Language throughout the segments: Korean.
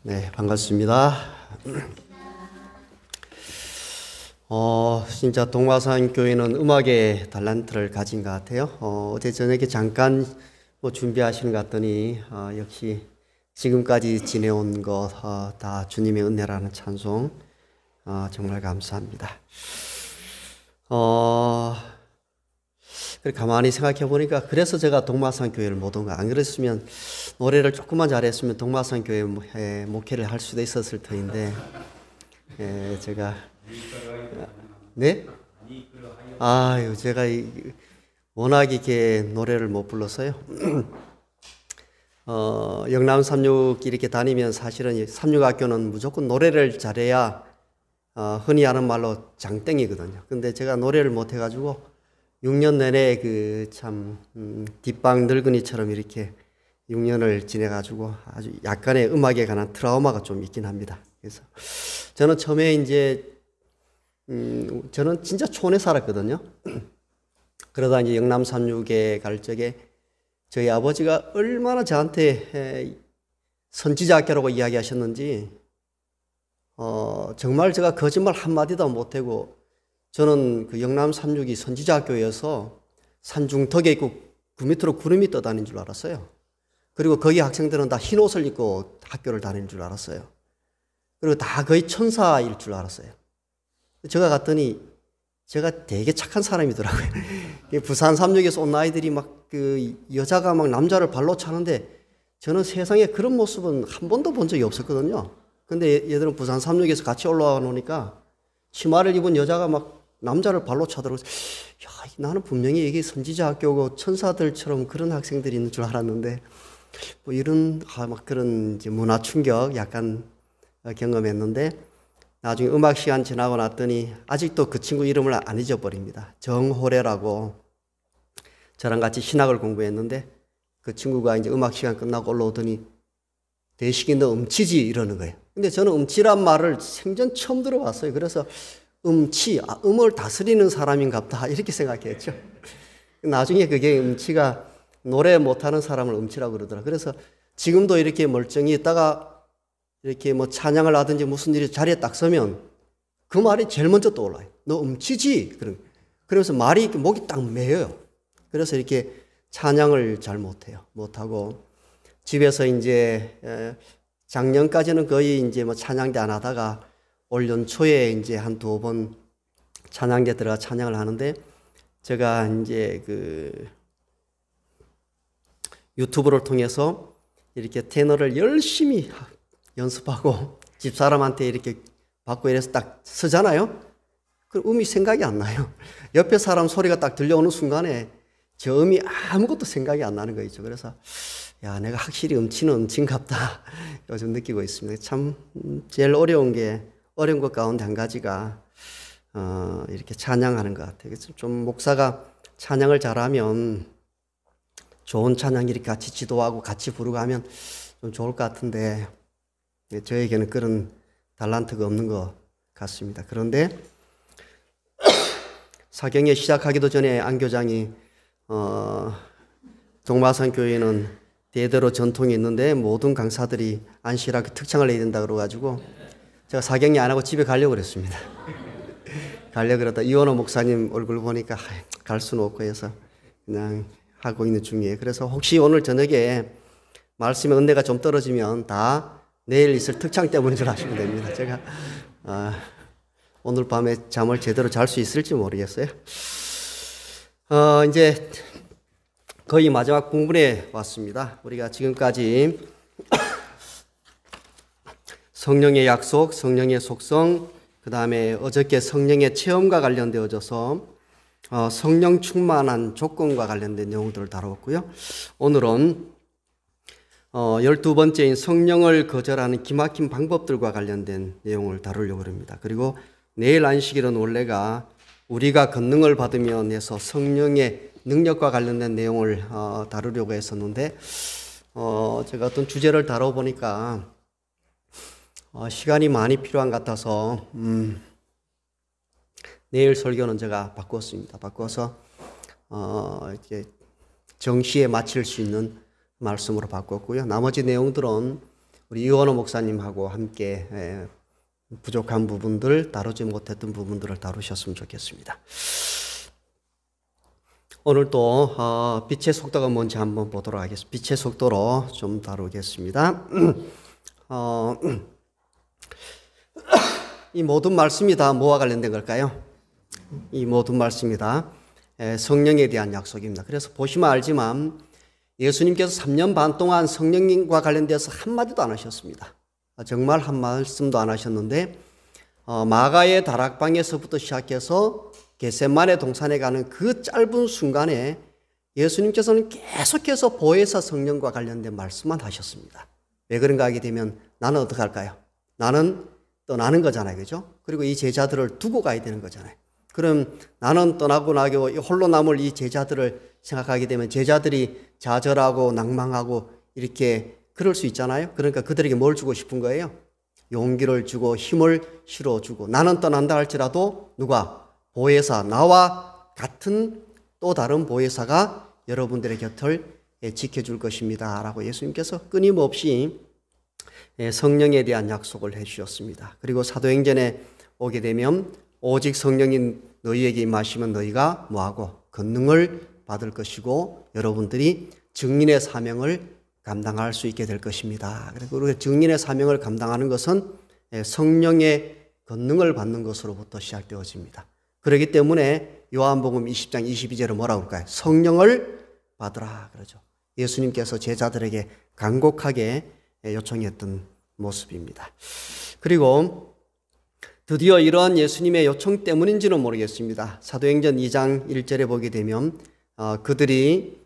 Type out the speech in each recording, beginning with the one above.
네, 반갑습니다. 진짜 동화산 교회는 음악의 달란트를 가진 것 같아요. 어제 저녁에 잠깐 준비하시는 것 같더니, 역시 지금까지 지내온 것, 다 주님의 은혜라는 찬송, 정말 감사합니다. 가만히 생각해 보니까 그래서 제가 동마산 교회를 못 온 거. 안 그랬으면 노래를 조금만 잘했으면 동마산 교회 목회를 할 수도 있었을 터인데, 제가 네? 아유, 제가 워낙 이렇게 노래를 못 불러서요. 영남 삼육 이렇게 다니면 사실은 삼육학교는 무조건 노래를 잘해야 흔히 하는 말로 장땡이거든요. 근데 제가 노래를 못 해가지고 6년 내내 뒷방 늙은이처럼 이렇게 6년을 지내가지고 아주 약간의 음악에 관한 트라우마가 좀 있긴 합니다. 그래서 저는 처음에 저는 진짜 촌에 살았거든요. 그러다 이제 영남 삼육에 갈 적에 저희 아버지가 얼마나 저한테 선지자학교라고 이야기하셨는지, 정말 제가 거짓말 한마디도 못하고, 저는 그 영남 삼육이 선지자학교여서 산중턱에 있고 그 밑으로 구름이 떠다니는 줄 알았어요. 그리고 거기 학생들은 다 흰 옷을 입고 학교를 다니는 줄 알았어요. 그리고 다 거의 천사일 줄 알았어요. 제가 갔더니 제가 되게 착한 사람이더라고요. 부산 삼육에서 온 아이들이 여자가 남자를 발로 차는데 저는 세상에 그런 모습은 한 번도 본 적이 없었거든요. 근데 얘들은 부산 삼육에서 같이 올라와 놓으니까 치마를 입은 여자가 남자를 발로 차더라고요. 야, 나는 분명히 이게 선지자 학교고 천사들처럼 그런 학생들이 있는 줄 알았는데, 이런, 그런 이제 문화 충격 약간 경험했는데, 나중에 음악 시간 지나고 났더니 아직도 그 친구 이름을 안 잊어버립니다. 정호래라고, 저랑 같이 신학을 공부했는데, 그 친구가 이제 음악 시간 끝나고 올라오더니 대식이 너 음치지 이러는 거예요. 근데 저는 음치란 말을 생전 처음 들어봤어요. 그래서 음을 다스리는 사람인갑다 이렇게 생각했죠. 나중에 그게 음치가 노래 못하는 사람을 음치라고 그러더라. 그래서 지금도 이렇게 멀쩡히 있다가 이렇게 찬양을 하든지 무슨 일이 자리에 딱 서면 그 말이 제일 먼저 떠올라요. 너 음치지? 그러면서 말이 목이 딱 메여요. 그래서 이렇게 찬양을 잘 못하고 집에서 이제 작년까지는 거의 이제 찬양대 안 하다가 올 연초에 이제 한 두 번 찬양대 들어가 찬양을 하는데, 제가 이제 유튜브를 통해서 이렇게 테너를 열심히 연습하고 집사람한테 이렇게 받고 이래서 딱 서잖아요. 그 음이 생각이 안 나요. 옆에 사람 소리가 딱 들려오는 순간에 저 음이 아무것도 생각이 안 나는 거죠. 그래서 야, 내가 확실히 음치는 음치인갑다 요즘 느끼고 있습니다. 참 제일 어려운 것 가운데 한 가지가 이렇게 찬양하는 것 같아요. 그래서 좀 목사가 찬양을 잘하면 좋은 찬양 이렇게 같이 지도하고 같이 부르고 하면 좀 좋을 것 같은데, 저에게는 그런 달란트가 없는 것 같습니다. 그런데 사경에 시작하기도 전에 안 교장이 동마산 교회는 대대로 전통이 있는데 모든 강사들이 안시라고 특창을 내야 된다 그래가지고 제가 사경리 안 하고 집에 가려고 그랬습니다. 가려고 그러다 이원호 목사님 얼굴 보니까 갈 수는 없고 해서 그냥 하고 있는 중이에요. 그래서 혹시 오늘 저녁에 말씀의 은혜가 좀 떨어지면 다 내일 있을 특창 때문인 줄 아시면 됩니다. 제가 오늘 밤에 잠을 제대로 잘 수 있을지 모르겠어요. 이제 거의 마지막 부분에 왔습니다. 우리가 지금까지 성령의 약속, 성령의 속성, 그 다음에 어저께 성령의 체험과 관련되어져서 성령 충만한 조건과 관련된 내용들을 다루었고요. 오늘은 12번째인 성령을 거절하는 기막힌 방법들과 관련된 내용을 다루려고 합니다. 그리고 내일 안식일은 원래가 우리가 권능을 받으면 해서 성령의 능력과 관련된 내용을 다루려고 했었는데, 제가 어떤 주제를 다뤄보니까 시간이 많이 필요한 것 같아서 내일 설교는 제가 바꿨습니다. 바꿔서 이렇게 정시에 마칠 수 있는 말씀으로 바꿨고요. 나머지 내용들은 우리 이원호 목사님하고 함께 부족한 부분들, 다루지 못했던 부분들을 다루셨으면 좋겠습니다. 오늘 또 빛의 속도가 뭔지 한번 보도록 하겠습니다. 빛의 속도로 좀 다루겠습니다. 이 모든 말씀이 다 뭐와 관련된 걸까요? 이 모든 말씀이 다 성령에 대한 약속입니다. 그래서 보시면 알지만 예수님께서 3년 반 동안 성령님과 관련돼서 한마디도 안 하셨습니다. 정말 한 말씀도 안 하셨는데 마가의 다락방에서부터 시작해서 겟세마네 동산에 가는 그 짧은 순간에 예수님께서는 계속해서 보혜사 성령과 관련된 말씀만 하셨습니다. 왜 그런가 하게 되면 나는 어떻게 할까요? 나는 떠나는 거잖아요. 그죠? 그리고 이 제자들을 두고 가야 되는 거잖아요. 그럼 나는 떠나고 나고 홀로 남을 이 제자들을 생각하게 되면 제자들이 좌절하고 낭망하고 이렇게 그럴 수 있잖아요. 그러니까 그들에게 뭘 주고 싶은 거예요? 용기를 주고 힘을 실어주고 나는 떠난다 할지라도 누가? 보혜사, 나와 같은 또 다른 보혜사가 여러분들의 곁을 지켜줄 것입니다 라고 예수님께서 끊임없이 성령에 대한 약속을 해주셨습니다. 그리고 사도행전에 오게 되면 오직 성령이 너희에게 임하시면 너희가 뭐하고? 권능을 받을 것이고 여러분들이 증인의 사명을 감당할 수 있게 될 것입니다. 그리고 증인의 사명을 감당하는 것은 성령의 권능을 받는 것으로부터 시작되어집니다. 그렇기 때문에 요한복음 20장 22절에 뭐라고 할까요? 성령을 받으라 그러죠. 예수님께서 제자들에게 간곡하게 요청했던 모습입니다. 그리고 드디어 이러한 예수님의 요청 때문인지는 모르겠습니다. 사도행전 2장 1절에 보게 되면 그들이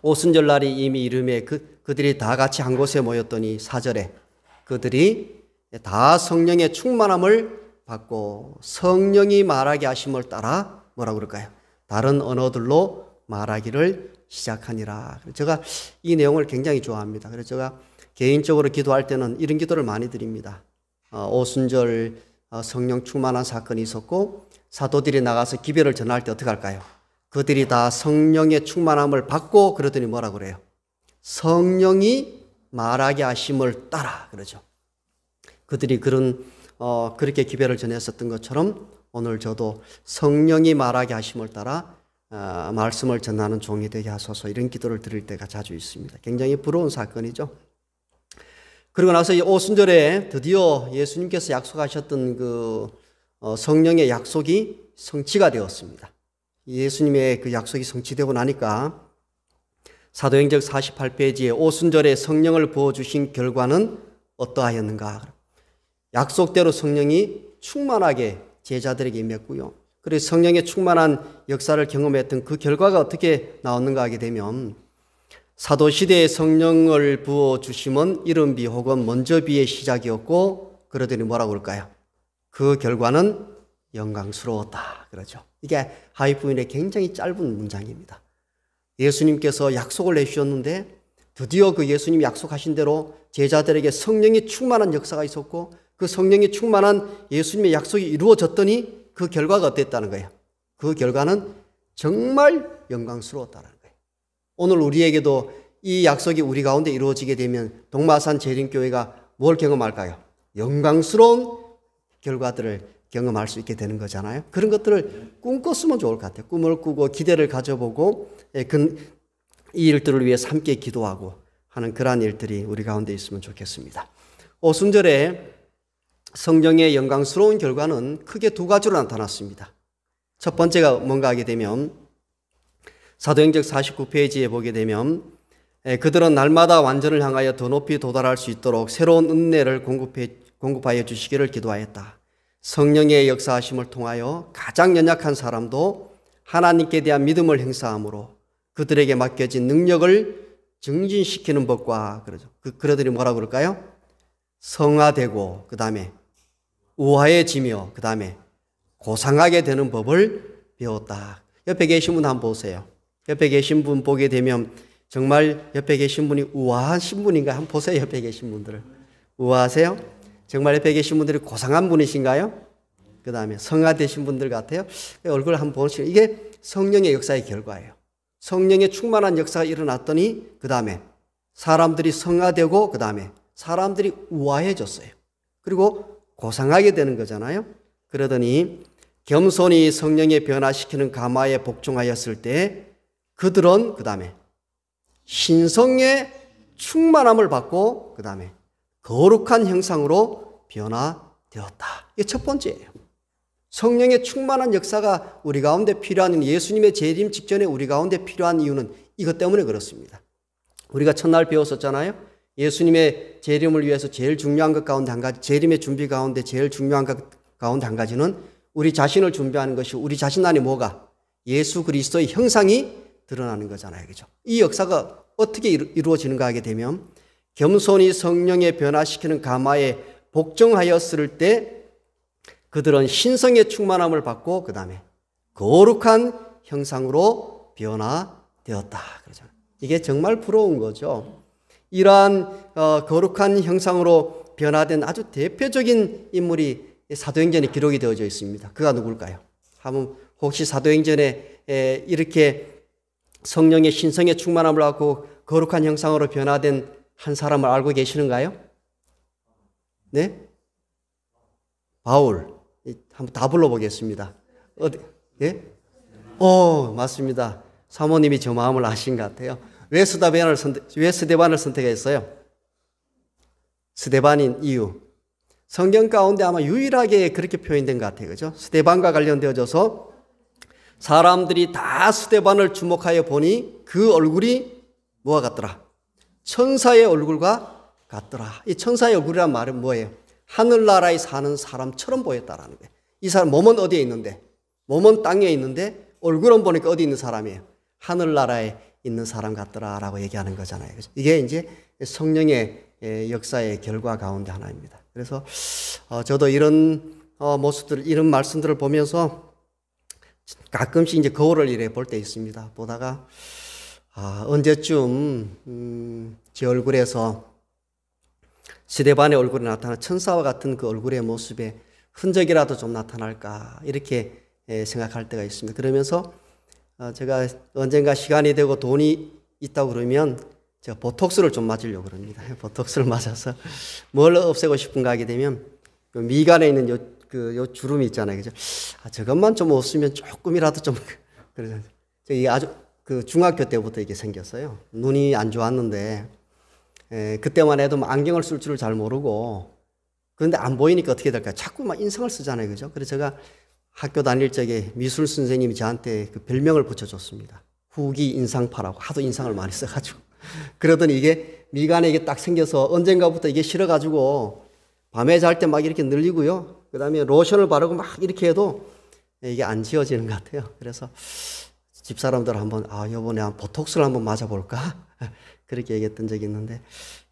오순절날이 이미 이름에 그들이 다 같이 한 곳에 모였더니 4절에 그들이 다 성령의 충만함을 받고 성령이 말하게 하심을 따라 뭐라고 그럴까요? 다른 언어들로 말하기를 시작하니라. 제가 이 내용을 굉장히 좋아합니다. 그래서 제가 개인적으로 기도할 때는 이런 기도를 많이 드립니다. 오순절 성령 충만한 사건이 있었고 사도들이 나가서 기별을 전할 때 어떻게 할까요? 그들이 다 성령의 충만함을 받고 그러더니 뭐라고 그래요? 성령이 말하게 하심을 따라 그러죠. 그들이 그렇게 기별을 전했었던 것처럼 오늘 저도 성령이 말하게 하심을 따라 말씀을 전하는 종이 되게 하소서 이런 기도를 드릴 때가 자주 있습니다. 굉장히 부러운 사건이죠. 그리고 나서 이 오순절에 드디어 예수님께서 약속하셨던 그 성령의 약속이 성취가 되었습니다. 예수님의 그 약속이 성취되고 나니까 사도행전 48페이지에 오순절에 성령을 부어주신 결과는 어떠하였는가? 약속대로 성령이 충만하게 제자들에게 임했고요. 그래서 성령의 충만한 역사를 경험했던 그 결과가 어떻게 나왔는가 하게 되면 사도시대에 성령을 부어주심은 이른비 혹은 먼저비의 시작이었고 그러더니 뭐라고 그럴까요? 그 결과는 영광스러웠다 그러죠. 이게 하이프인의 굉장히 짧은 문장입니다. 예수님께서 약속을 해주셨는데 드디어 그 예수님이 약속하신 대로 제자들에게 성령이 충만한 역사가 있었고 그 성령이 충만한 예수님의 약속이 이루어졌더니 그 결과가 어땠다는 거예요? 그 결과는 정말 영광스러웠다는 거예요. 오늘 우리에게도 이 약속이 우리 가운데 이루어지게 되면 동마산 재림교회가 뭘 경험할까요? 영광스러운 결과들을 경험할 수 있게 되는 거잖아요. 그런 것들을 꿈꿨으면 좋을 것 같아요. 꿈을 꾸고 기대를 가져보고 이 일들을 위해서 함께 기도하고 하는 그러한 일들이 우리 가운데 있으면 좋겠습니다. 오순절에 성령의 영광스러운 결과는 크게 두 가지로 나타났습니다. 첫 번째가 뭔가 하게 되면 사도행전 49페이지에 보게 되면 그들은 날마다 완전을 향하여 더 높이 도달할 수 있도록 새로운 은혜를 공급하여 주시기를 기도하였다. 성령의 역사하심을 통하여 가장 연약한 사람도 하나님께 대한 믿음을 행사함으로 그들에게 맡겨진 능력을 증진시키는 법과 그러죠. 그러더니 뭐라고 그럴까요? 성화되고 그 다음에 우아해지며 그 다음에 고상하게 되는 법을 배웠다. 옆에 계신 분 한번 보세요. 옆에 계신 분 보게 되면 정말 옆에 계신 분이 우아하신 분인가 한번 보세요. 옆에 계신 분들을. 우아하세요? 정말 옆에 계신 분들이 고상한 분이신가요? 그 다음에 성화되신 분들 같아요. 얼굴 한번 보시면 이게 성령의 역사의 결과예요. 성령의 충만한 역사가 일어났더니 그 다음에 사람들이 성화되고 그 다음에 사람들이 우아해졌어요. 그리고 고상하게 되는 거잖아요. 그러더니 겸손히 성령에 변화시키는 가마에 복종하였을 때 그들은 그 다음에 신성의 충만함을 받고 그 다음에 거룩한 형상으로 변화되었다. 이게 첫 번째예요. 성령의 충만한 역사가 우리 가운데 필요한, 예수님의 재림 직전에 우리 가운데 필요한 이유는 이것 때문에 그렇습니다. 우리가 첫날 배웠었잖아요. 예수님의 재림을 위해서 제일 중요한 것 가운데 한 가지, 재림의 준비 가운데 제일 중요한 것 가운데 한 가지는 우리 자신을 준비하는 것이, 우리 자신 안에 뭐가? 예수 그리스도의 형상이 드러나는 거잖아요. 그죠? 이 역사가 어떻게 이루어지는가 하게 되면 겸손히 성령에 변화시키는 가마에 복종하였을 때 그들은 신성의 충만함을 받고 그 다음에 거룩한 형상으로 변화되었다. 그러잖아요. 이게 정말 부러운 거죠. 이러한 거룩한 형상으로 변화된 아주 대표적인 인물이 사도행전에 기록이 되어져 있습니다. 그가 누굴까요? 한번 혹시 사도행전에 이렇게 성령의 신성의 충만함을 받고 거룩한 형상으로 변화된 한 사람을 알고 계시는가요? 네? 바울. 한번 다 불러보겠습니다. 어디? 예? 맞습니다. 사모님이 저 마음을 아신 것 같아요. 왜 스데반을 선택했어요? 스데반인 이유. 성경 가운데 아마 유일하게 그렇게 표현된 것 같아요. 그죠? 스데반과 관련되어져서 사람들이 다 스데반을 주목하여 보니 그 얼굴이 뭐와 같더라? 천사의 얼굴과 같더라. 이 천사의 얼굴이란 말은 뭐예요? 하늘나라에 사는 사람처럼 보였다라는 거예요. 이 사람 몸은 어디에 있는데? 몸은 땅에 있는데 얼굴은 보니까 어디 있는 사람이에요? 하늘나라에 있는 사람 같더라라고 얘기하는 거잖아요. 이게 이제 성령의 역사의 결과 가운데 하나입니다. 그래서 저도 이런 모습들, 이런 말씀들을 보면서 가끔씩 이제 거울을 이래 볼 때 있습니다. 보다가 언제쯤 제 얼굴에서 스데반의 얼굴에 나타난 천사와 같은 그 얼굴의 모습에 흔적이라도 좀 나타날까 이렇게 생각할 때가 있습니다. 그러면서 제가 언젠가 시간이 되고 돈이 있다고 그러면 제가 보톡스를 좀 맞으려고 그럽니다. 보톡스를 맞아서 뭘 없애고 싶은가 하게 되면 미간에 있는 요 주름이 있잖아요. 그죠? 저것만 좀 없으면 조금이라도 좀 그래서 이게 아주 그 중학교 때부터 이게 생겼어요. 눈이 안 좋았는데 그때만 해도 안경을 쓸 줄을 잘 모르고 그런데 안 보이니까 어떻게 될까요? 자꾸 막 인상을 쓰잖아요. 그죠? 그래서 제가 학교 다닐 적에 미술 선생님이 저한테 그 별명을 붙여줬습니다. 후기 인상파라고. 하도 인상을 많이 써가지고. 그러더니 이게 미간에 이게 딱 생겨서 언젠가부터 이게 싫어가지고 밤에 잘 때 막 이렇게 늘리고요. 그 다음에 로션을 바르고 막 이렇게 해도 이게 안 지워지는 것 같아요. 그래서 집사람들 한번 이번에 보톡스를 한번 맞아볼까? 그렇게 얘기했던 적이 있는데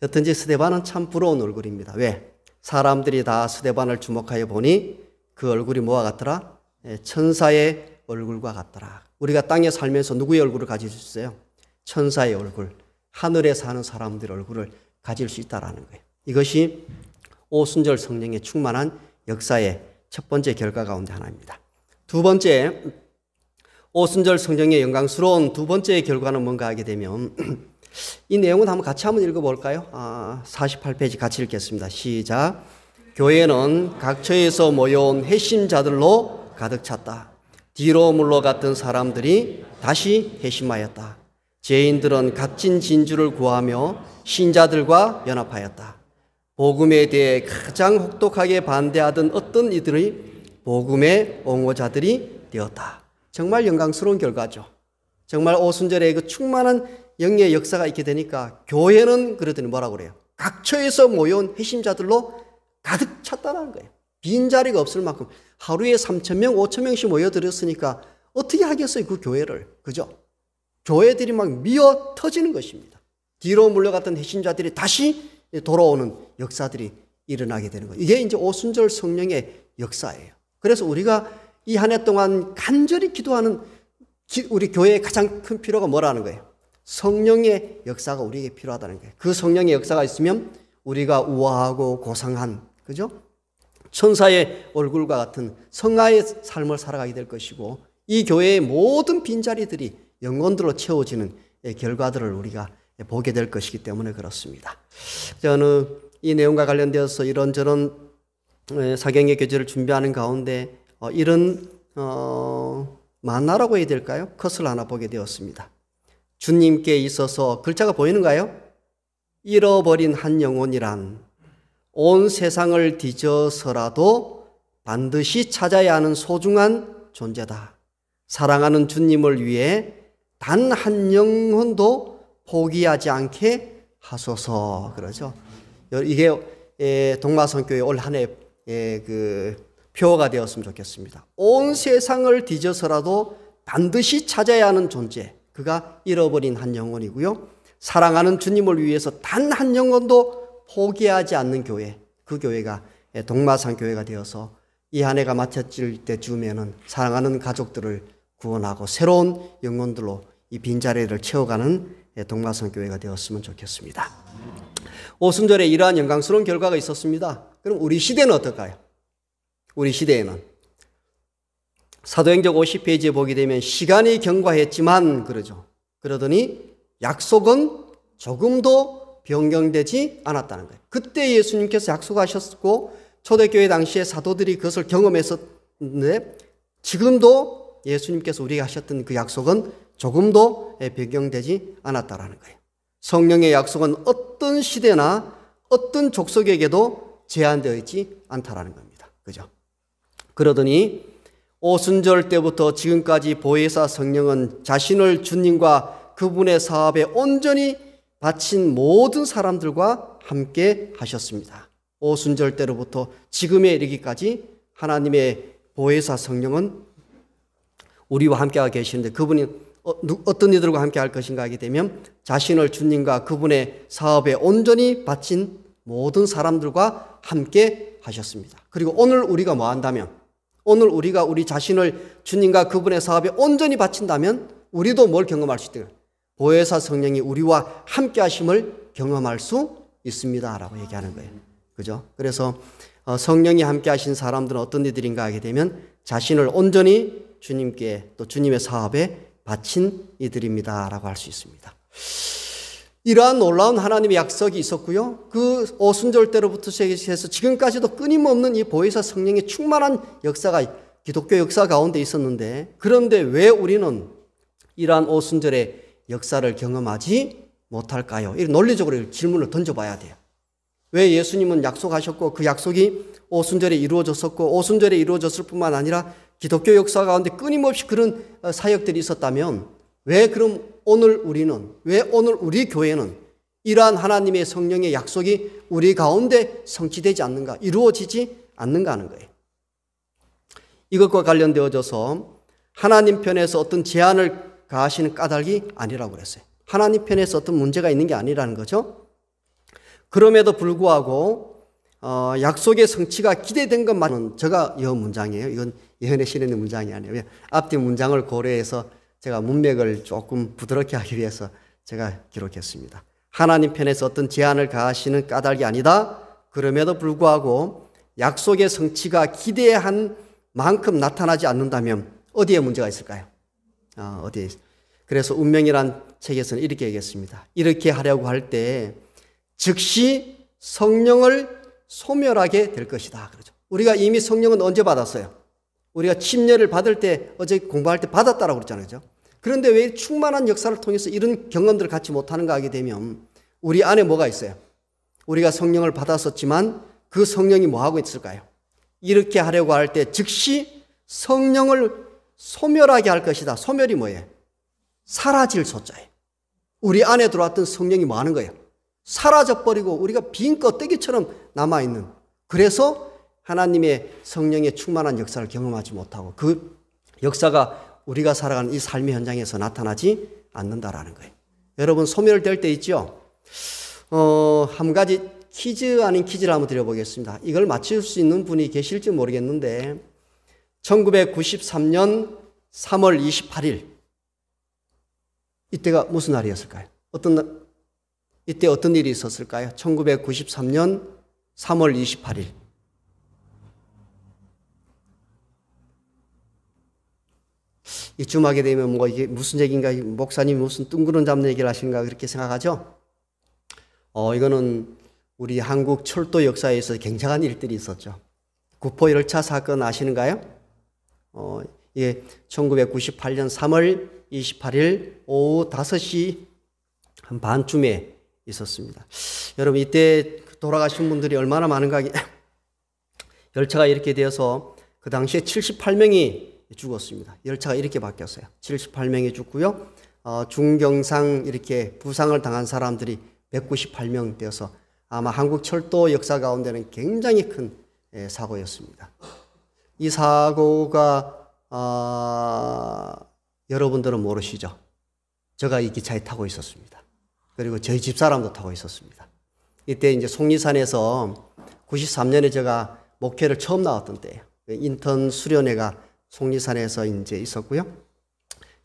여튼지 스데반은 참 부러운 얼굴입니다. 왜? 사람들이 다 스데반을 주목하여 보니 그 얼굴이 뭐와 같더라? 천사의 얼굴과 같더라. 우리가 땅에 살면서 누구의 얼굴을 가질 수 있어요? 천사의 얼굴, 하늘에 사는 사람들의 얼굴을 가질 수 있다라는 거예요. 이것이 오순절 성령의 충만한 역사의 첫 번째 결과 가운데 하나입니다. 두 번째, 오순절 성령의 영광스러운 두 번째 결과는 뭔가 하게 되면 이 내용은 같이 한번 읽어볼까요? 48페이지 같이 읽겠습니다. 시작. 교회는 각처에서 모여온 회심자들로 가득 찼다. 뒤로 물러갔던 사람들이 다시 회심하였다. 죄인들은 값진 진주를 구하며 신자들과 연합하였다. 복음에 대해 가장 혹독하게 반대하던 어떤 이들의 복음의 옹호자들이 되었다. 정말 영광스러운 결과죠. 정말 오순절에 그 충만한 영의 역사가 있게 되니까 교회는 그러더니 뭐라고 그래요? 각처에서 모여온 회심자들로 가득 찼다는 거예요. 빈자리가 없을 만큼 하루에 3,000명, 5,000명씩 모여들었으니까 어떻게 하겠어요, 그 교회를. 그죠? 교회들이 막 미어 터지는 것입니다. 뒤로 물러갔던 회심자들이 다시 돌아오는 역사들이 일어나게 되는 거예요. 이게 이제 오순절 성령의 역사예요. 그래서 우리가 이 한 해 동안 간절히 기도하는 우리 교회의 가장 큰 필요가 뭐라는 거예요? 성령의 역사가 우리에게 필요하다는 거예요. 그 성령의 역사가 있으면 우리가 우아하고 고상한, 그죠? 천사의 얼굴과 같은 성화의 삶을 살아가게 될 것이고 이 교회의 모든 빈자리들이 영혼들로 채워지는 결과들을 우리가 보게 될 것이기 때문에 그렇습니다. 저는 이 내용과 관련되어서 이런저런 사경의 교제를 준비하는 가운데 이런 만나라고 해야 될까요? 컷을 하나 보게 되었습니다. 주님께 있어서 글자가 보이는가요? 잃어버린 한 영혼이란 온 세상을 뒤져서라도 반드시 찾아야 하는 소중한 존재다. 사랑하는 주님을 위해 단 한 영혼도 포기하지 않게 하소서. 그러죠. 이게 동마성교회 올 한 해 그 표어가 되었으면 좋겠습니다. 온 세상을 뒤져서라도 반드시 찾아야 하는 존재. 그가 잃어버린 한 영혼이고요. 사랑하는 주님을 위해서 단 한 영혼도 포기하지 않는 교회. 그 교회가 동마산 교회가 되어서 이 한 해가 마쳐질 때쯤에는 사랑하는 가족들을 구원하고 새로운 영혼들로 이 빈자리를 채워가는 동마산 교회가 되었으면 좋겠습니다. 오순절에 이러한 영광스러운 결과가 있었습니다. 그럼 우리 시대는 어떨까요? 우리 시대에는 사도행전 50페이지에 보게 되면 시간이 경과했지만 그러죠. 그러더니 약속은 조금도 변경되지 않았다는 거예요. 그때 예수님께서 약속하셨고 초대교회 당시에 사도들이 그것을 경험했었는데 지금도 예수님께서 우리에게 하셨던 그 약속은 조금도 변경되지 않았다는 거예요. 성령의 약속은 어떤 시대나 어떤 족속에게도 제한되어 있지 않다라는 겁니다. 그죠? 그러더니 오순절 때부터 지금까지 보혜사 성령은 자신을 주님과 그분의 사업에 온전히 바친 모든 사람들과 함께 하셨습니다. 오순절 때로부터 지금에 이르기까지 하나님의 보혜사 성령은 우리와 함께 계시는데 그분이 어떤 이들과 함께 할 것인가 하게 되면 자신을 주님과 그분의 사업에 온전히 바친 모든 사람들과 함께 하셨습니다. 그리고 오늘 우리가 뭐 한다면 오늘 우리가 우리 자신을 주님과 그분의 사업에 온전히 바친다면 우리도 뭘 경험할 수 있다? 보혜사 성령이 우리와 함께 하심을 경험할 수 있습니다 라고 얘기하는 거예요. 그죠? 그래서 성령이 함께 하신 사람들은 어떤 이들인가 하게 되면 자신을 온전히 주님께 또 주님의 사업에 바친 이들입니다 라고 할 수 있습니다. 이러한 놀라운 하나님의 약속이 있었고요. 그 오순절 때로부터 시작해서 지금까지도 끊임없는 이 보혜사 성령의 충만한 역사가 기독교 역사 가운데 있었는데 그런데 왜 우리는 이러한 오순절의 역사를 경험하지 못할까요? 이런 논리적으로 질문을 던져봐야 돼요. 왜 예수님은 약속하셨고 그 약속이 오순절에 이루어졌었고 오순절에 이루어졌을 뿐만 아니라 기독교 역사 가운데 끊임없이 그런 사역들이 있었다면 왜 그럼 오늘 우리는 왜 오늘 우리 교회는 이러한 하나님의 성령의 약속이 우리 가운데 성취되지 않는가 이루어지지 않는가 하는 거예요. 이것과 관련되어져서 하나님 편에서 어떤 제한을 가하시는 까닭이 아니라고 그랬어요. 하나님 편에서 어떤 문제가 있는 게 아니라는 거죠. 그럼에도 불구하고 약속의 성취가 기대된 것만은 제가 이 문장이에요. 이건 예언의 실현의 문장이 아니에요. 앞뒤 문장을 고려해서 제가 문맥을 조금 부드럽게 하기 위해서 제가 기록했습니다. 하나님 편에서 어떤 제한을 가하시는 까닭이 아니다. 그럼에도 불구하고 약속의 성취가 기대한 만큼 나타나지 않는다면 어디에 문제가 있을까요? 어디에? 그래서 운명이란 책에서는 이렇게 얘기했습니다. 이렇게 하려고 할 때 즉시 성령을 소멸하게 될 것이다. 그러죠. 우리가 이미 성령은 언제 받았어요? 우리가 침례를 받을 때 어제 공부할 때 받았다라고 그랬잖아요. 그렇죠? 그런데 왜 충만한 역사를 통해서 이런 경험들을 갖지 못하는가 하게 되면 우리 안에 뭐가 있어요? 우리가 성령을 받았었지만 그 성령이 뭐 하고 있을까요? 이렇게 하려고 할 때 즉시 성령을 소멸하게 할 것이다. 소멸이 뭐예요? 사라질 소자예요. 우리 안에 들어왔던 성령이 뭐 하는 거예요? 사라져버리고 우리가 빈 껍데기처럼 남아있는, 그래서 하나님의 성령의 충만한 역사를 경험하지 못하고 그 역사가 우리가 살아가는 이 삶의 현장에서 나타나지 않는다라는 거예요. 여러분 소멸될 때 있죠? 한 가지 퀴즈 아닌 퀴즈를 한번 드려보겠습니다. 이걸 맞출 수 있는 분이 계실지 모르겠는데 1993년 3월 28일 이때가 무슨 날이었을까요? 이때 어떤 일이 있었을까요? 1993년 3월 28일. 이쯤 하게 되면 뭐 이게 무슨 얘기인가, 목사님이 무슨 뜬구름 잡는 얘기를 하시는가 그렇게 생각하죠? 이거는 우리 한국 철도 역사에서 굉장한 일들이 있었죠. 구포 열차 사건 아시는가요? 예, 1998년 3월 28일 오후 5시 한 반쯤에 있었습니다. 여러분 이때 돌아가신 분들이 얼마나 많은가. 열차가 이렇게 되어서 그 당시에 78명이 죽었습니다. 열차가 이렇게 바뀌었어요. 78명이 죽고요. 중경상 이렇게 부상을 당한 사람들이 198명 되어서 아마 한국 철도 역사 가운데는 굉장히 큰 사고였습니다. 이 사고가 여러분들은 모르시죠? 제가 이 기차에 타고 있었습니다. 그리고 저희 집사람도 타고 있었습니다. 이때 이제 속리산에서 93년에 제가 목회를 처음 나왔던 때예요. 인턴 수련회가 속리산에서 이제 있었고요.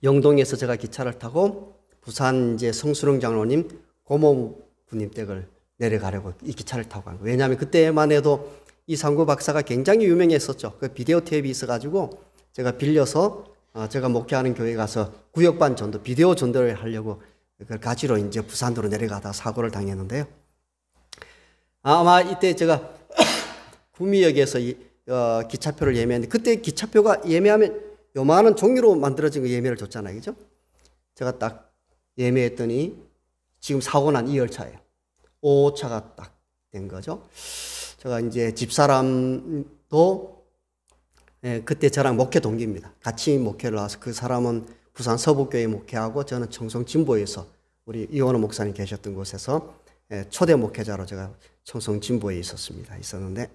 영동에서 제가 기차를 타고 부산 이제 성수령 장로님 고모부님 댁을 내려가려고 이 기차를 타고 간 거예요. 왜냐하면 그때만 해도 이상구 박사가 굉장히 유명했었죠. 그 비디오 테이프가 있어가지고 제가 빌려서 제가 목회하는 교회 가서 구역반 전도, 비디오 전도를 하려고 그걸 가지러 이제 부산으로 내려가다 사고를 당했는데요. 아마 이때 제가 구미역에서 기차표를 예매했는데 그때 기차표가 예매하면 요만한 종이로 만들어진 거 예매를 줬잖아요. 그죠? 제가 딱 예매했더니 지금 사고 난 이 열차예요. 5호차가 딱 된 거죠. 제가 이제 집사람도 그때 저랑 목회 동기입니다. 같이 목회를 와서 그 사람은 부산 서북교회 목회하고 저는 청송 진보에서 우리 이원호 목사님 계셨던 곳에서 초대 목회자로 제가 청송 진보에 있었는데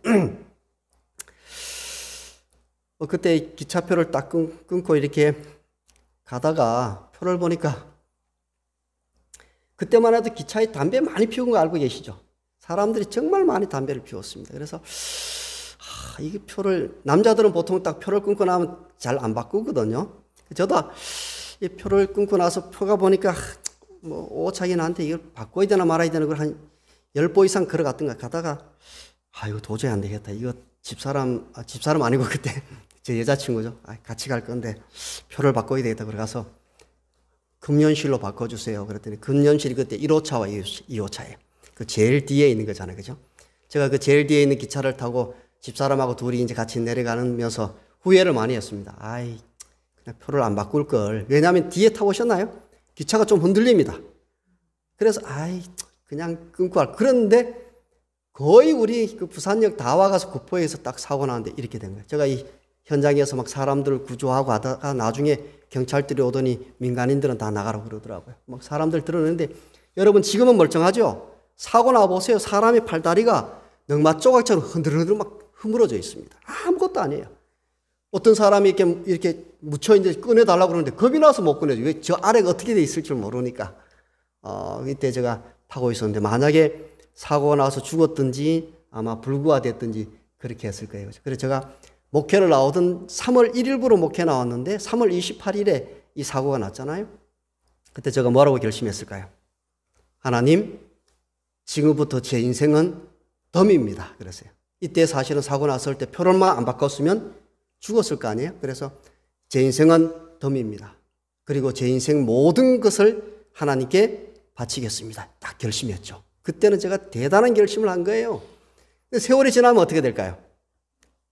그때 기차표를 딱 끊고 이렇게 가다가 표를 보니까 그때만 해도 기차에 담배 많이 피운 거 알고 계시죠? 사람들이 정말 많이 담배를 피웠습니다. 그래서 이게 표를 남자들은 보통 딱 표를 끊고 나면 잘 안 바꾸거든요. 저도 이 표를 끊고 나서 표가 보니까 뭐 오차긴 한데 이걸 바꿔야 되나 말아야 되나 걸 한 10보 이상 걸어갔던가 가다가 이거 도저히 안 되겠다. 이거 집사람 아니고 그때 제 여자친구죠. 같이 갈 건데 표를 바꿔야 되겠다. 그래서 금연실로 바꿔주세요. 그랬더니 금연실이 그때 1호차와 2호차예요. 그 제일 뒤에 있는 거잖아요. 그죠? 제가 그 제일 뒤에 있는 기차를 타고 집사람하고 둘이 이제 같이 내려가면서 후회를 많이 했습니다. 그냥 표를 안 바꿀 걸. 왜냐하면 뒤에 타고 오셨나요? 기차가 좀 흔들립니다. 그래서 그냥 끊고 할. 그런데 거의 우리 그 부산역 다 와가서 구포에서 딱 사고 나는데 이렇게 된 거예요. 제가 이 현장에서 막 사람들을 구조하고 하다가 나중에 경찰들이 오더니 민간인들은 다 나가라고 그러더라고요. 막 사람들 들었는데 여러분 지금은 멀쩡하죠? 사고 나 보세요. 사람의 팔다리가 넝마 조각처럼 흔들흔들 막 흐물어져 있습니다. 아무것도 아니에요. 어떤 사람이 이렇게 묻혀 이제 꺼내달라고 그러는데 겁이 나서 못 꺼내죠. 왜 저 아래가 어떻게 돼 있을 줄 모르니까. 이때 제가 타고 있었는데 만약에 사고가 나서 죽었든지 아마 불구가 됐든지 그렇게 했을 거예요. 그래서 제가 목회를 나오던 3월 1일부로 목회 나왔는데 3월 28일에 이 사고가 났잖아요. 그때 제가 뭐라고 결심했을까요? 하나님, 지금부터 제 인생은 덤입니다. 그랬어요. 이때 사실은 사고 났을 때 표를만 안 바꿨으면 죽었을 거 아니에요. 그래서 제 인생은 덤입니다. 그리고 제 인생 모든 것을 하나님께 바치겠습니다. 딱 결심했죠. 그때는 제가 대단한 결심을 한 거예요. 세월이 지나면 어떻게 될까요?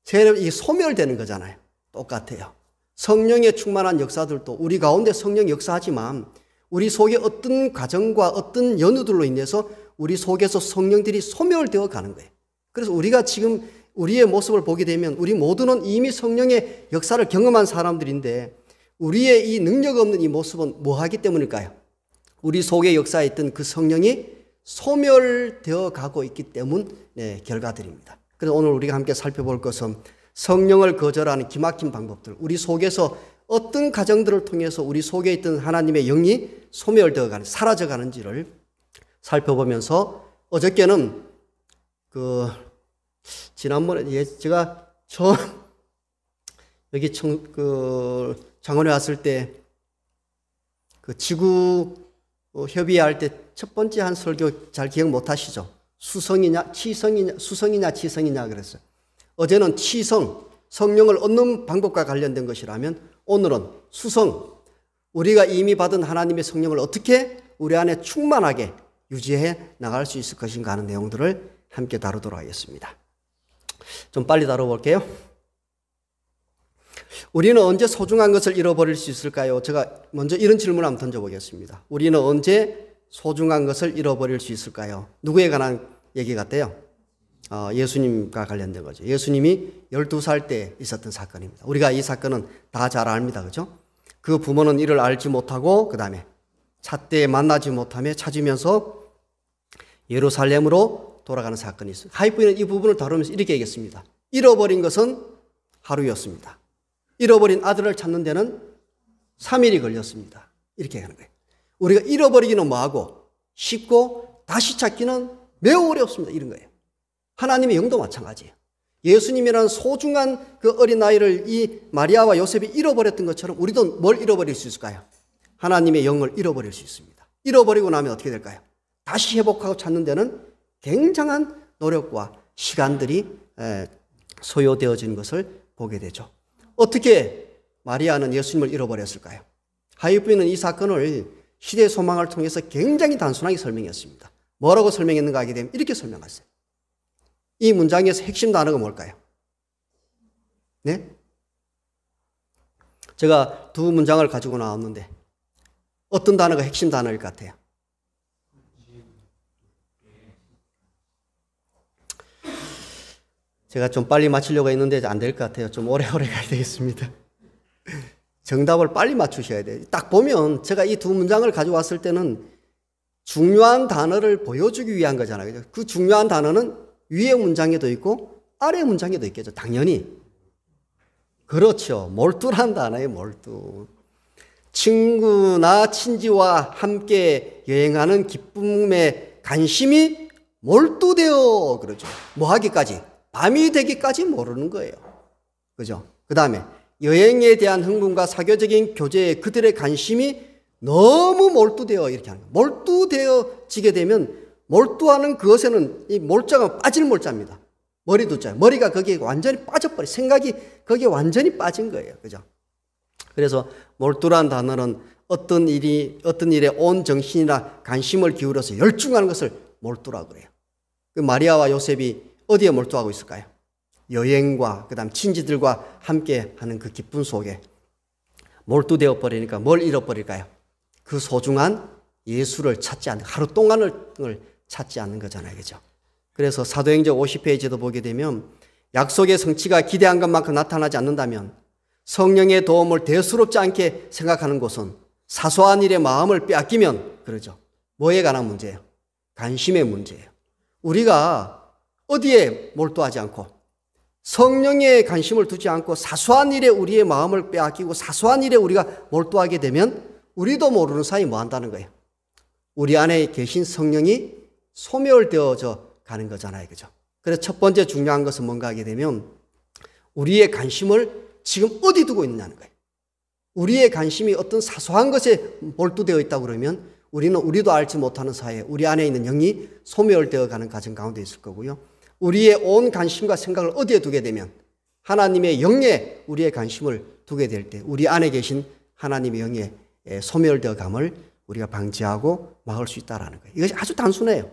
세월이 소멸되는 거잖아요. 똑같아요. 성령에 충만한 역사들도 우리 가운데 성령 역사하지만 우리 속에 어떤 과정과 어떤 연유들로 인해서 우리 속에서 성령들이 소멸되어 가는 거예요. 그래서 우리가 지금 우리의 모습을 보게 되면 우리 모두는 이미 성령의 역사를 경험한 사람들인데 우리의 이 능력 없는 이 모습은 뭐 하기 때문일까요? 우리 속에 역사에 있던 그 성령이 소멸되어 가고 있기 때문 결과들입니다. 그래서 오늘 우리가 함께 살펴볼 것은 성령을 거절하는 기막힌 방법들, 우리 속에서 어떤 과정들을 통해서 우리 속에 있던 하나님의 영이 소멸되어 가는, 사라져 가는지를 살펴보면서 어저께는 지난번에 제가 처음 여기 장원에 왔을 때 그 지구 협의할 때 첫 번째 한 설교 잘 기억 못 하시죠? 수성이냐 치성이냐 그랬어요. 어제는 치성, 성령을 얻는 방법과 관련된 것이라면 오늘은 수성, 우리가 이미 받은 하나님의 성령을 어떻게 우리 안에 충만하게 유지해 나갈 수 있을 것인가 하는 내용들을 함께 다루도록 하겠습니다. 좀 빨리 다뤄볼게요. 우리는 언제 소중한 것을 잃어버릴 수 있을까요? 제가 먼저 이런 질문을 한번 던져보겠습니다. 우리는 언제 소중한 것을 잃어버릴 수 있을까요? 누구에 관한 얘기 같아요? 예수님과 관련된 거죠. 예수님이 12살 때 있었던 사건입니다. 우리가 이 사건은 다 잘 압니다. 그죠? 그 부모는 이를 알지 못하고 그 다음에 찻대에 만나지 못하며 찾으면서 예루살렘으로 돌아가는 사건이 있어요. 하이프는 이 부분을 다루면서 이렇게 얘기했습니다. 잃어버린 것은 하루였습니다. 잃어버린 아들을 찾는 데는 3일이 걸렸습니다. 이렇게 하는 거예요. 우리가 잃어버리기는 뭐하고 쉽고 다시 찾기는 매우 어렵습니다. 이런 거예요. 하나님의 영도 마찬가지예요. 예수님이라는 소중한 그 어린아이를 이 마리아와 요셉이 잃어버렸던 것처럼 우리도 뭘 잃어버릴 수 있을까요? 하나님의 영을 잃어버릴 수 있습니다. 잃어버리고 나면 어떻게 될까요? 다시 회복하고 찾는 데는 굉장한 노력과 시간들이 소요되어진 것을 보게 되죠. 어떻게 마리아는 예수님을 잃어버렸을까요? 하이프는 이 사건을 시대의 소망을 통해서 굉장히 단순하게 설명했습니다. 뭐라고 설명했는가 하게 되면 이렇게 설명했어요. 이 문장에서 핵심 단어가 뭘까요? 네? 제가 두 문장을 가지고 나왔는데 어떤 단어가 핵심 단어일 것 같아요? 제가 좀 빨리 맞추려고 했는데 안 될 것 같아요. 좀 오래오래 가야 되겠습니다. 정답을 빨리 맞추셔야 돼요. 딱 보면 제가 이 두 문장을 가져왔을 때는 중요한 단어를 보여주기 위한 거잖아요. 그 중요한 단어는 위의 문장에도 있고 아래 문장에도 있겠죠. 당연히. 그렇죠. 몰두란 단어예요. 몰두. 친구나 친지와 함께 여행하는 기쁨에 관심이 몰두되어 그러죠. 뭐 하기까지? 밤이 되기까지 모르는 거예요. 그죠? 그 다음에 여행에 대한 흥분과 사교적인 교제에 그들의 관심이 너무 몰두되어 이렇게 하는 거예요. 몰두되어지게 되면 몰두하는 그것에는 이 몰자가 빠질 몰자입니다. 머리두자. 머리가 거기에 완전히 빠져버려. 생각이 거기에 완전히 빠진 거예요. 그죠? 그래서 몰두란 단어는 어떤 일에 온 정신이나 관심을 기울여서 열중하는 것을 몰두라고 그래요. 그 마리아와 요셉이 어디에 몰두하고 있을까요? 여행과 그다음 친지들과 함께 하는 그 기쁨 속에 몰두되어 버리니까 뭘 잃어버릴까요? 그 소중한 예수를 찾지 않는, 하루 동안을 찾지 않는 거잖아요. 그죠? 그래서 사도행전 50페이지도 보게 되면 약속의 성취가 기대한 것만큼 나타나지 않는다면 성령의 도움을 대수롭지 않게 생각하는 곳은 사소한 일에 마음을 빼앗기면 그러죠. 뭐에 관한 문제예요? 관심의 문제예요. 우리가 어디에 몰두하지 않고 성령에 관심을 두지 않고 사소한 일에 우리의 마음을 빼앗기고 사소한 일에 우리가 몰두하게 되면 우리도 모르는 사이 뭐 한다는 거예요? 우리 안에 계신 성령이 소멸되어져 가는 거잖아요. 그죠? 그래서 첫 번째 중요한 것은 뭔가 하게 되면 우리의 관심을 지금 어디 두고 있느냐는 거예요. 우리의 관심이 어떤 사소한 것에 몰두되어 있다고 그러면 우리도 알지 못하는 사이에 우리 안에 있는 영이 소멸되어 가는 과정 가운데 있을 거고요. 우리의 온 관심과 생각을 어디에 두게 되면 하나님의 영에 우리의 관심을 두게 될 때 우리 안에 계신 하나님의 영의 소멸되어 감을 우리가 방지하고 막을 수 있다는 거예요. 이것이 아주 단순해요.